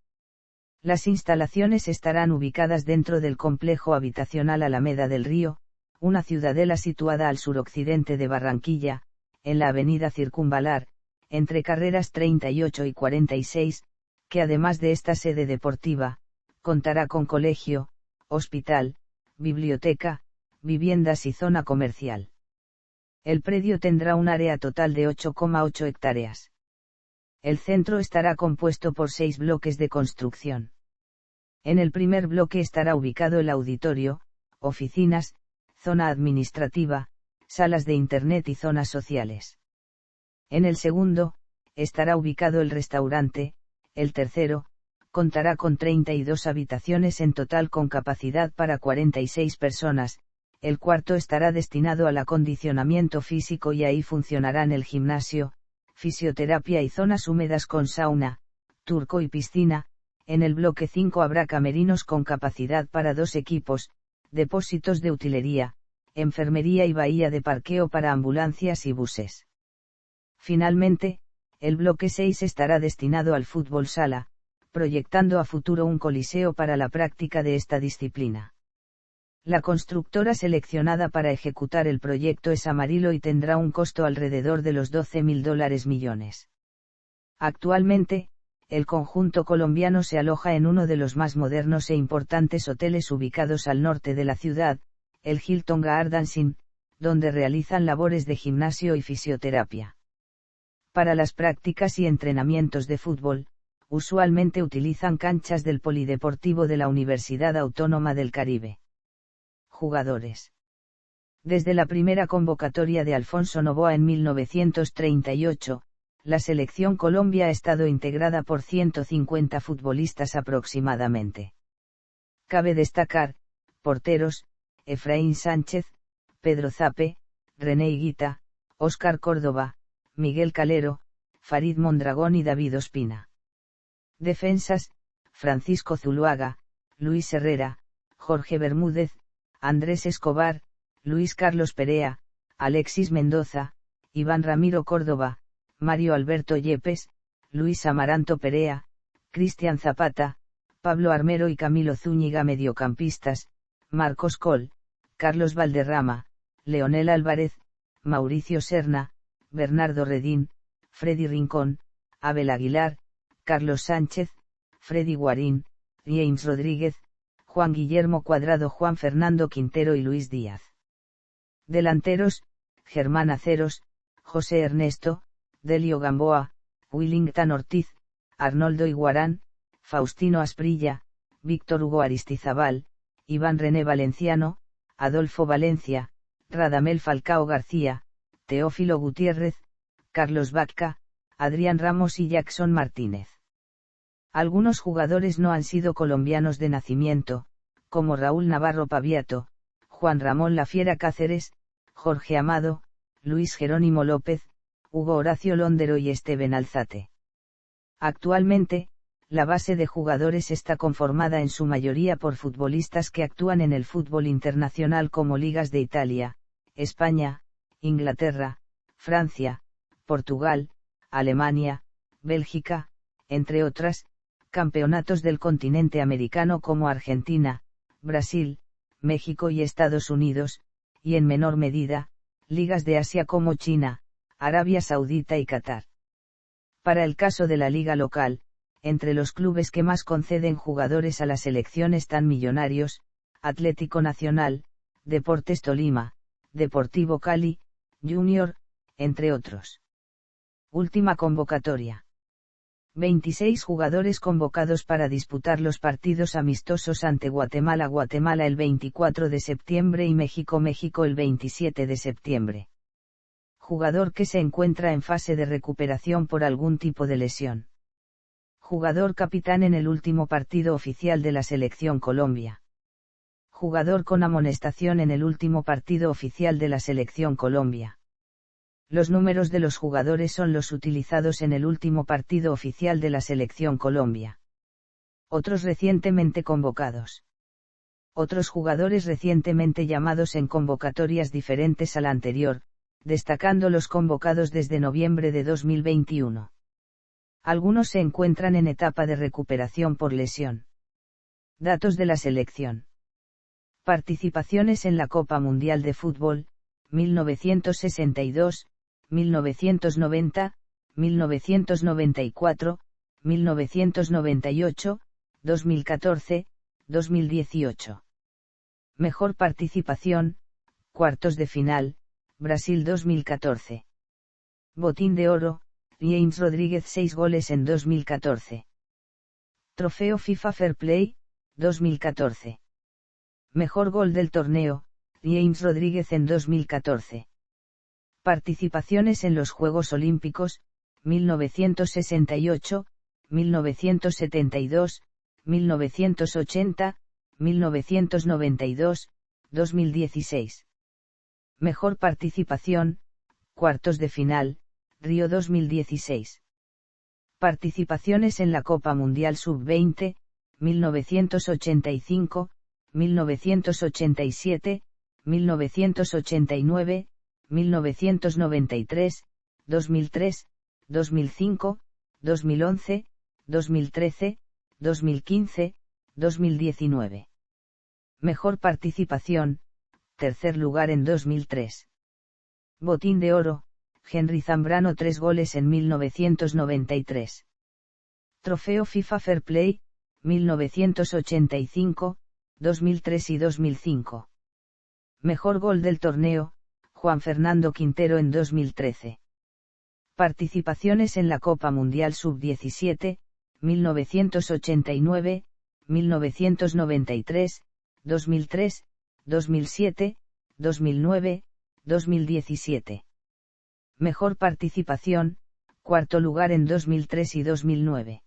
Las instalaciones estarán ubicadas dentro del complejo habitacional Alameda del Río, una ciudadela situada al suroccidente de Barranquilla, en la avenida Circunvalar, entre carreras 38 y 46, que además de esta sede deportiva, contará con colegio, hospital, biblioteca, viviendas y zona comercial. El predio tendrá un área total de 8,8 hectáreas. El centro estará compuesto por 6 bloques de construcción. En el primer bloque estará ubicado el auditorio, oficinas, zona administrativa, salas de internet y zonas sociales. En el segundo, estará ubicado el restaurante. El tercero, contará con 32 habitaciones en total con capacidad para 46 personas, el cuarto estará destinado al acondicionamiento físico y ahí funcionarán el gimnasio, fisioterapia y zonas húmedas con sauna, turco y piscina. En el bloque 5 habrá camerinos con capacidad para 2 equipos, depósitos de utilería, enfermería y bahía de parqueo para ambulancias y buses. Finalmente, el bloque 6 estará destinado al fútbol sala, proyectando a futuro un coliseo para la práctica de esta disciplina. La constructora seleccionada para ejecutar el proyecto es Amarillo y tendrá un costo alrededor de los $12.000 millones. Actualmente, el conjunto colombiano se aloja en uno de los más modernos e importantes hoteles ubicados al norte de la ciudad, el Hilton Garden Inn, donde realizan labores de gimnasio y fisioterapia. Para las prácticas y entrenamientos de fútbol, usualmente utilizan canchas del Polideportivo de la Universidad Autónoma del Caribe. Jugadores. Desde la primera convocatoria de Alfonso Noboa en 1938, la selección Colombia ha estado integrada por 150 futbolistas aproximadamente. Cabe destacar, porteros, Efraín Sánchez, Pedro Zape, René Higuita, Óscar Córdoba, Miguel Calero, Farid Mondragón y David Ospina. Defensas, Francisco Zuluaga, Luis Herrera, Jorge Bermúdez, Andrés Escobar, Luis Carlos Perea, Alexis Mendoza, Iván Ramiro Córdoba, Mario Alberto Yepes, Luis Amaranto Perea, Cristian Zapata, Pablo Armero y Camilo Zúñiga. Mediocampistas, Marcos Coll, Carlos Valderrama, Leonel Álvarez, Mauricio Serna, Bernardo Redín, Freddy Rincón, Abel Aguilar, Carlos Sánchez, Freddy Guarín, James Rodríguez, Juan Guillermo Cuadrado, Juan Fernando Quintero y Luis Díaz. Delanteros: Germán Aceros, José Ernesto, Delio Gamboa, Willington Ortiz, Arnoldo Iguarán, Faustino Asprilla, Víctor Hugo Aristizábal, Iván René Valenciano, Adolfo Valencia, Radamel Falcao García, Teófilo Gutiérrez, Carlos Vacca, Adrián Ramos y Jackson Martínez. Algunos jugadores no han sido colombianos de nacimiento, como Raúl Navarro Paviato, Juan Ramón La Fiera Cáceres, Jorge Amado, Luis Jerónimo López, Hugo Horacio Londero y Esteban Alzate. Actualmente, la base de jugadores está conformada en su mayoría por futbolistas que actúan en el fútbol internacional como ligas de Italia, España, Inglaterra, Francia, Portugal, Alemania, Bélgica, entre otras, campeonatos del continente americano como Argentina, Brasil, México y Estados Unidos, y en menor medida, ligas de Asia como China, Arabia Saudita y Qatar. Para el caso de la liga local, entre los clubes que más conceden jugadores a la selección están Millonarios, Atlético Nacional, Deportes Tolima, Deportivo Cali, Junior, entre otros. Última convocatoria. 26 jugadores convocados para disputar los partidos amistosos ante Guatemala el 24 de septiembre y México el 27 de septiembre. Jugador que se encuentra en fase de recuperación por algún tipo de lesión. Jugador capitán en el último partido oficial de la Selección Colombia. Jugador con amonestación en el último partido oficial de la Selección Colombia. Los números de los jugadores son los utilizados en el último partido oficial de la Selección Colombia. Otros recientemente convocados. Otros jugadores recientemente llamados en convocatorias diferentes a la anterior, destacando los convocados desde noviembre de 2021. Algunos se encuentran en etapa de recuperación por lesión. Datos de la selección. Participaciones en la Copa Mundial de Fútbol, 1962, 1990, 1994, 1998, 2014, 2018. Mejor participación, cuartos de final, Brasil 2014. Botín de Oro, James Rodríguez 6 goles en 2014. Trofeo FIFA Fair Play, 2014. Mejor gol del torneo, James Rodríguez en 2014. Participaciones en los Juegos Olímpicos, 1968, 1972, 1980, 1992, 2016. Mejor participación, cuartos de final, Río 2016. Participaciones en la Copa Mundial Sub-20, 1985, 1987, 1989, 1993, 2003, 2005, 2011, 2013, 2015, 2019. Mejor participación, tercer lugar en 2003. Botín de Oro, Henry Zambrano 3 goles en 1993. Trofeo FIFA Fair Play, 1985, 2003 y 2005. Mejor gol del torneo, Juan Fernando Quintero en 2013. Participaciones en la Copa Mundial Sub-17, 1989, 1993, 2003, 2007, 2009, 2017. Mejor participación, cuarto lugar en 2003 y 2009.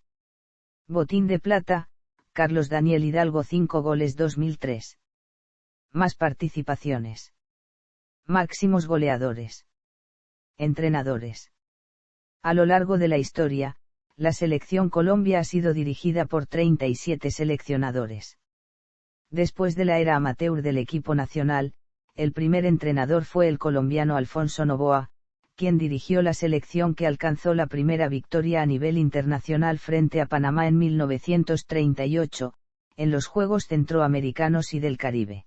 Botín de Plata, Carlos Daniel Hidalgo 5 goles 2003. Más participaciones. Máximos goleadores. Entrenadores. A lo largo de la historia, la Selección Colombia ha sido dirigida por 37 seleccionadores. Después de la era amateur del equipo nacional, el primer entrenador fue el colombiano Alfonso Noboa, quien dirigió la selección que alcanzó la primera victoria a nivel internacional frente a Panamá en 1938, en los Juegos Centroamericanos y del Caribe.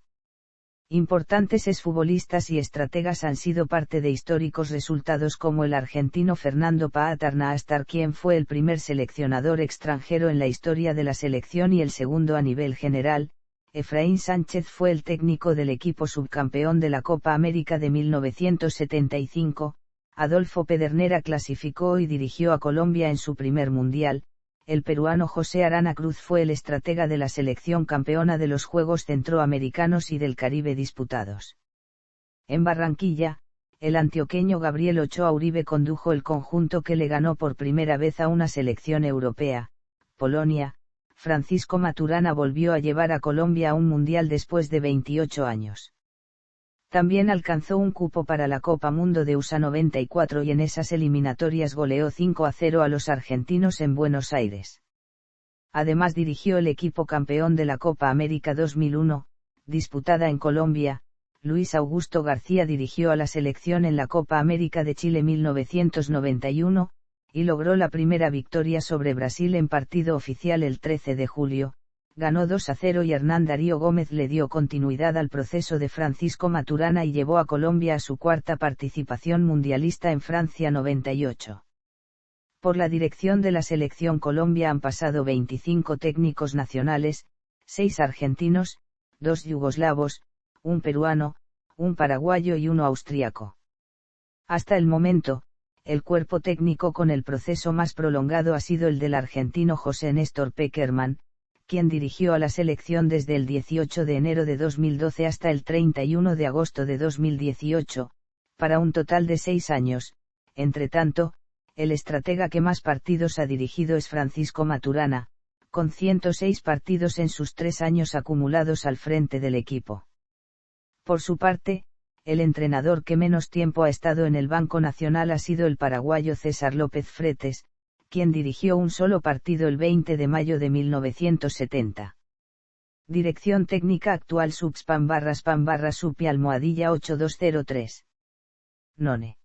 Importantes exfutbolistas y estrategas han sido parte de históricos resultados como el argentino Fernando Paat Arnaastar, quien fue el primer seleccionador extranjero en la historia de la selección y el segundo a nivel general. Efraín Sánchez fue el técnico del equipo subcampeón de la Copa América de 1975, Adolfo Pedernera clasificó y dirigió a Colombia en su primer mundial, el peruano José Arana Cruz fue el estratega de la selección campeona de los Juegos Centroamericanos y del Caribe disputados. En Barranquilla, el antioqueño Gabriel Ochoa Uribe condujo el conjunto que le ganó por primera vez a una selección europea, Polonia. Francisco Maturana volvió a llevar a Colombia a un mundial después de 28 años. También alcanzó un cupo para la Copa Mundo de USA 94 y en esas eliminatorias goleó 5-0 a los argentinos en Buenos Aires. Además dirigió el equipo campeón de la Copa América 2001, disputada en Colombia. Luis Augusto García dirigió a la selección en la Copa América de Chile 1991, y logró la primera victoria sobre Brasil en partido oficial el 13 de julio, ganó 2-0 y Hernán Darío Gómez le dio continuidad al proceso de Francisco Maturana y llevó a Colombia a su cuarta participación mundialista en Francia 98. Por la dirección de la selección Colombia han pasado 25 técnicos nacionales, 6 argentinos, 2 yugoslavos, un peruano, un paraguayo y uno austriaco. Hasta el momento, el cuerpo técnico con el proceso más prolongado ha sido el del argentino José Néstor Pekerman, quien dirigió a la selección desde el 18 de enero de 2012 hasta el 31 de agosto de 2018, para un total de 6 años. Entre tanto, el estratega que más partidos ha dirigido es Francisco Maturana, con 106 partidos en sus 3 años acumulados al frente del equipo. Por su parte, el entrenador que menos tiempo ha estado en el banco nacional ha sido el paraguayo César López Fretes, quien dirigió un solo partido el 20 de mayo de 1970. Dirección técnica actual /spam/supi _ 8203. None.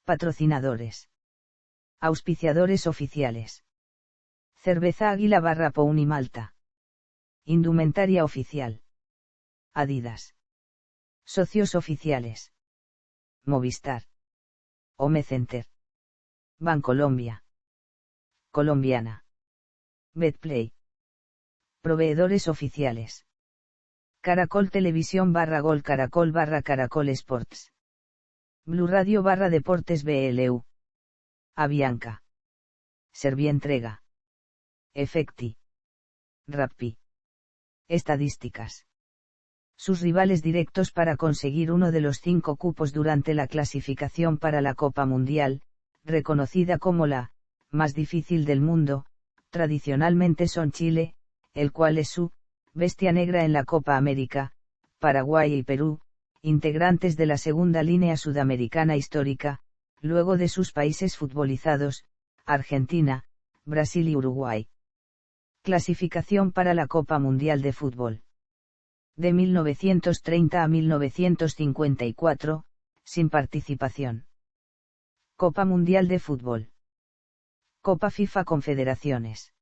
Patrocinadores. Auspiciadores oficiales. Cerveza Águila /Pouni Malta. Indumentaria oficial. Adidas. Socios oficiales. Movistar. Home Center. Bancolombia. Colombiana. Betplay. Proveedores oficiales. Caracol Televisión /Gol Caracol /Caracol Sports. Blue Radio /Deportes BLU. Avianca. Servientrega. Efecti. Rappi. Estadísticas. Sus rivales directos para conseguir uno de los 5 cupos durante la clasificación para la Copa Mundial, reconocida como la más difícil del mundo, tradicionalmente son Chile, el cual es su bestia negra en la Copa América, Paraguay y Perú, integrantes de la segunda línea sudamericana histórica, luego de sus países futbolizados, Argentina, Brasil y Uruguay. Clasificación para la Copa Mundial de Fútbol. De 1930 a 1954, sin participación. Copa Mundial de Fútbol. Copa FIFA Confederaciones.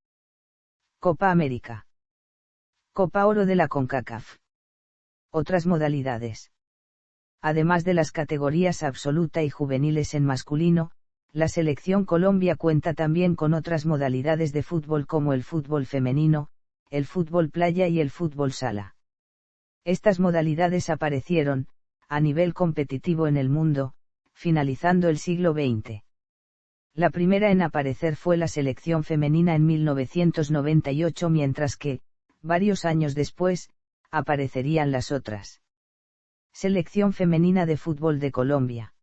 Copa América. Copa Oro de la CONCACAF. Otras modalidades. Además de las categorías absoluta y juveniles en masculino, la selección Colombia cuenta también con otras modalidades de fútbol como el fútbol femenino, el fútbol playa y el fútbol sala. Estas modalidades aparecieron, a nivel competitivo en el mundo, finalizando el siglo XX. La primera en aparecer fue la selección femenina en 1998, mientras que, varios años después, aparecerían las otras. Selección femenina de fútbol de Colombia.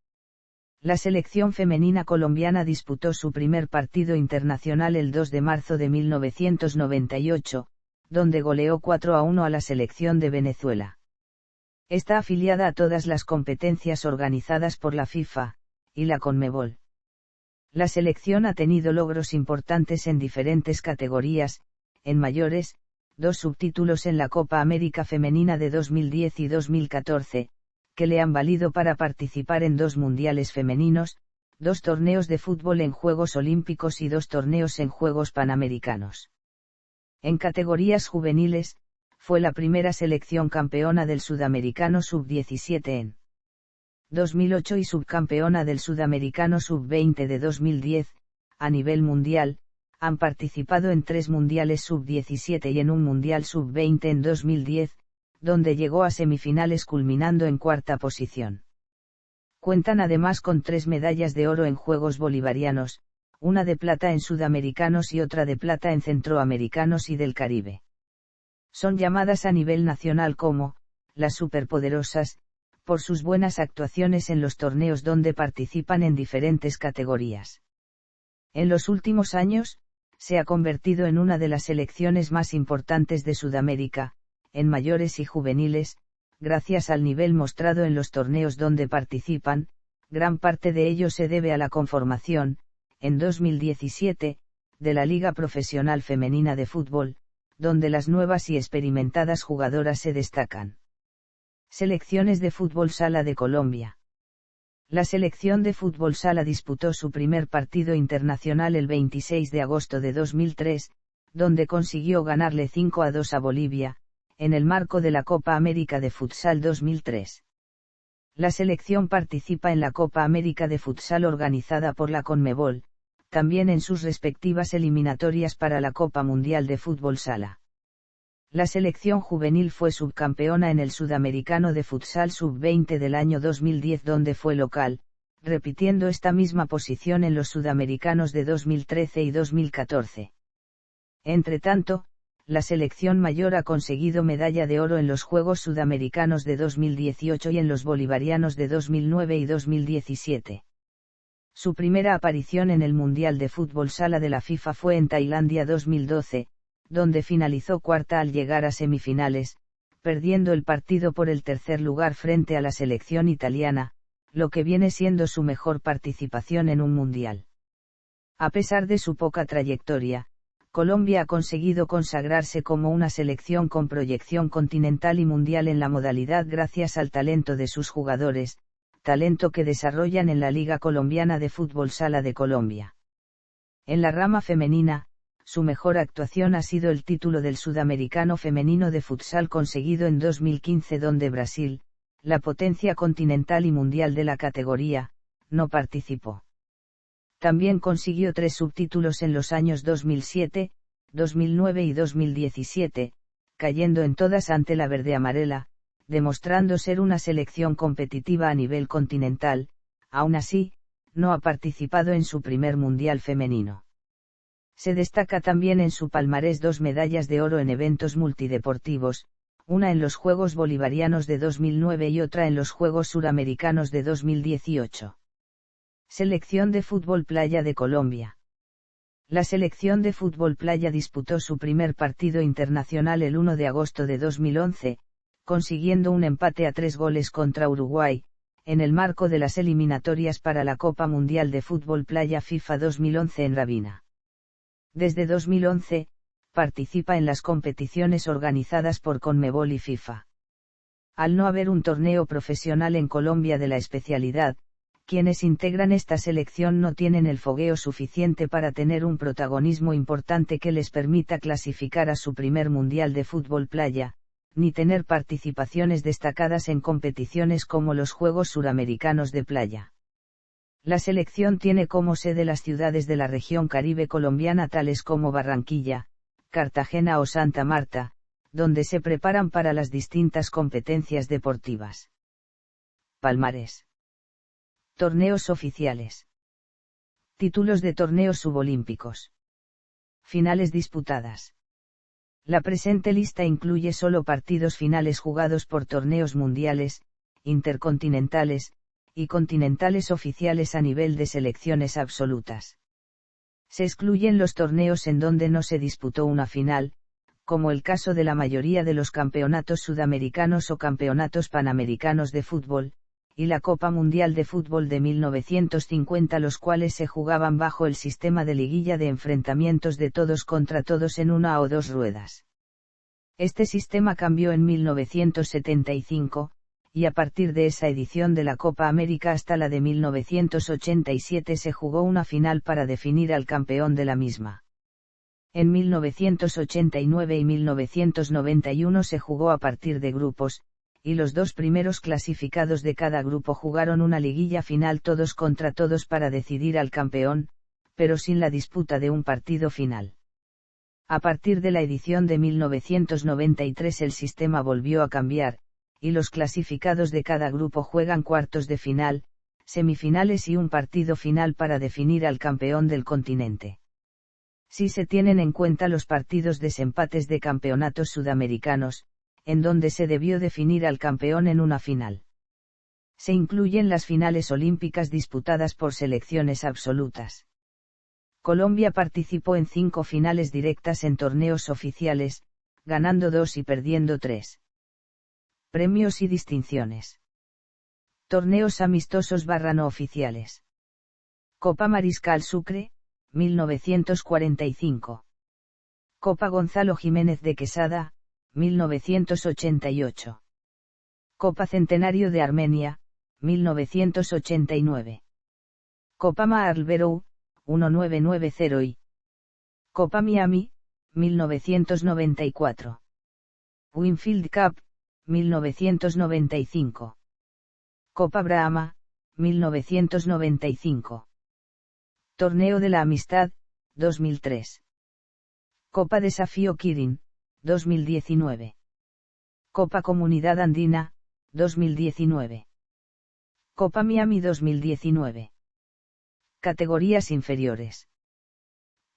La selección femenina colombiana disputó su primer partido internacional el 2 de marzo de 1998, donde goleó 4-1 a la selección de Venezuela. Está afiliada a todas las competencias organizadas por la FIFA y la Conmebol. La selección ha tenido logros importantes en diferentes categorías, en mayores, 2 subtítulos en la Copa América Femenina de 2010 y 2014, que le han valido para participar en 2 mundiales femeninos, 2 torneos de fútbol en Juegos Olímpicos y 2 torneos en Juegos Panamericanos. En categorías juveniles, fue la primera selección campeona del Sudamericano Sub-17 en 2008 y subcampeona del Sudamericano Sub-20 de 2010, a nivel mundial, han participado en 3 mundiales Sub-17 y en un mundial Sub-20 en 2010, donde llegó a semifinales culminando en 4ª posición. Cuentan además con 3 medallas de oro en Juegos Bolivarianos, una de plata en Sudamericanos y otra de plata en Centroamericanos y del Caribe. Son llamadas a nivel nacional como las superpoderosas, por sus buenas actuaciones en los torneos donde participan en diferentes categorías. En los últimos años, se ha convertido en una de las selecciones más importantes de Sudamérica, en mayores y juveniles, gracias al nivel mostrado en los torneos donde participan. Gran parte de ello se debe a la conformación, en 2017, de la Liga Profesional Femenina de Fútbol, donde las nuevas y experimentadas jugadoras se destacan. Selecciones de fútbol sala de Colombia. La selección de fútbol sala disputó su primer partido internacional el 26 de agosto de 2003, donde consiguió ganarle 5-2 a Bolivia, en el marco de la Copa América de Futsal 2003. La selección participa en la Copa América de Futsal organizada por la Conmebol, también en sus respectivas eliminatorias para la Copa Mundial de Fútbol Sala. La selección juvenil fue subcampeona en el Sudamericano de Futsal Sub-20 del año 2010 donde fue local, repitiendo esta misma posición en los Sudamericanos de 2013 y 2014. Entretanto, la selección mayor ha conseguido medalla de oro en los Juegos Sudamericanos de 2018 y en los Bolivarianos de 2009 y 2017. Su primera aparición en el Mundial de Fútbol Sala de la FIFA fue en Tailandia 2012, donde finalizó 4ª al llegar a semifinales, perdiendo el partido por el 3er lugar frente a la selección italiana, lo que viene siendo su mejor participación en un mundial. A pesar de su poca trayectoria, Colombia ha conseguido consagrarse como una selección con proyección continental y mundial en la modalidad gracias al talento de sus jugadores, talento que desarrollan en la Liga Colombiana de Fútbol Sala de Colombia. En la rama femenina, su mejor actuación ha sido el título del Sudamericano Femenino de Futsal conseguido en 2015 donde Brasil, la potencia continental y mundial de la categoría, no participó. También consiguió 3 subtítulos en los años 2007, 2009 y 2017, cayendo en todas ante la verde-amarela, demostrando ser una selección competitiva a nivel continental. Aún así, no ha participado en su primer mundial femenino. Se destaca también en su palmarés 2 medallas de oro en eventos multideportivos, una en los Juegos Bolivarianos de 2009 y otra en los Juegos Suramericanos de 2018. Selección de fútbol playa de Colombia. La selección de fútbol playa disputó su primer partido internacional el 1 de agosto de 2011, consiguiendo un empate a 3 goles contra Uruguay, en el marco de las eliminatorias para la Copa Mundial de Fútbol Playa FIFA 2011 en Rabina. Desde 2011, participa en las competiciones organizadas por Conmebol y FIFA. Al no haber un torneo profesional en Colombia de la especialidad, quienes integran esta selección no tienen el fogueo suficiente para tener un protagonismo importante que les permita clasificar a su primer Mundial de Fútbol Playa, ni tener participaciones destacadas en competiciones como los Juegos Suramericanos de Playa. La selección tiene como sede las ciudades de la región Caribe colombiana tales como Barranquilla, Cartagena o Santa Marta, donde se preparan para las distintas competencias deportivas. Palmarés. Torneos oficiales. Títulos de torneos subolímpicos. Finales disputadas. La presente lista incluye solo partidos finales jugados por torneos mundiales, intercontinentales, y continentales oficiales a nivel de selecciones absolutas. Se excluyen los torneos en donde no se disputó una final, como el caso de la mayoría de los campeonatos sudamericanos o campeonatos panamericanos de fútbol, y la Copa Mundial de Fútbol de 1950, los cuales se jugaban bajo el sistema de liguilla de enfrentamientos de todos contra todos en 1 o 2 ruedas. Este sistema cambió en 1975, y a partir de esa edición de la Copa América hasta la de 1987 se jugó una final para definir al campeón de la misma. En 1989 y 1991 se jugó a partir de grupos, y los dos primeros clasificados de cada grupo jugaron una liguilla final todos contra todos para decidir al campeón, pero sin la disputa de un partido final. A partir de la edición de 1993 el sistema volvió a cambiar, y los clasificados de cada grupo juegan cuartos de final, semifinales y un partido final para definir al campeón del continente. Si se tienen en cuenta los partidos desempates de campeonatos sudamericanos, en donde se debió definir al campeón en una final. Se incluyen las finales olímpicas disputadas por selecciones absolutas. Colombia participó en 5 finales directas en torneos oficiales, ganando 2 y perdiendo 3. Premios y distinciones. Torneos amistosos / no oficiales. Copa Mariscal Sucre, 1945. Copa Gonzalo Jiménez de Quesada, 1988. Copa Centenario de Armenia, 1989. Copa Marlborough, 1990 y Copa Miami, 1994. Winfield Cup, 1995. Copa Brahma, 1995. Torneo de la Amistad, 2003. Copa Desafío Kirin, 2019. Copa Comunidad Andina, 2019. Copa Miami 2019. Categorías inferiores.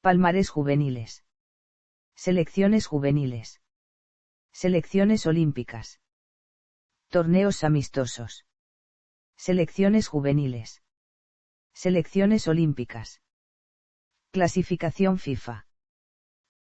Palmarés juveniles. Selecciones juveniles. Selecciones olímpicas. Torneos amistosos. Selecciones juveniles. Selecciones olímpicas. Clasificación FIFA.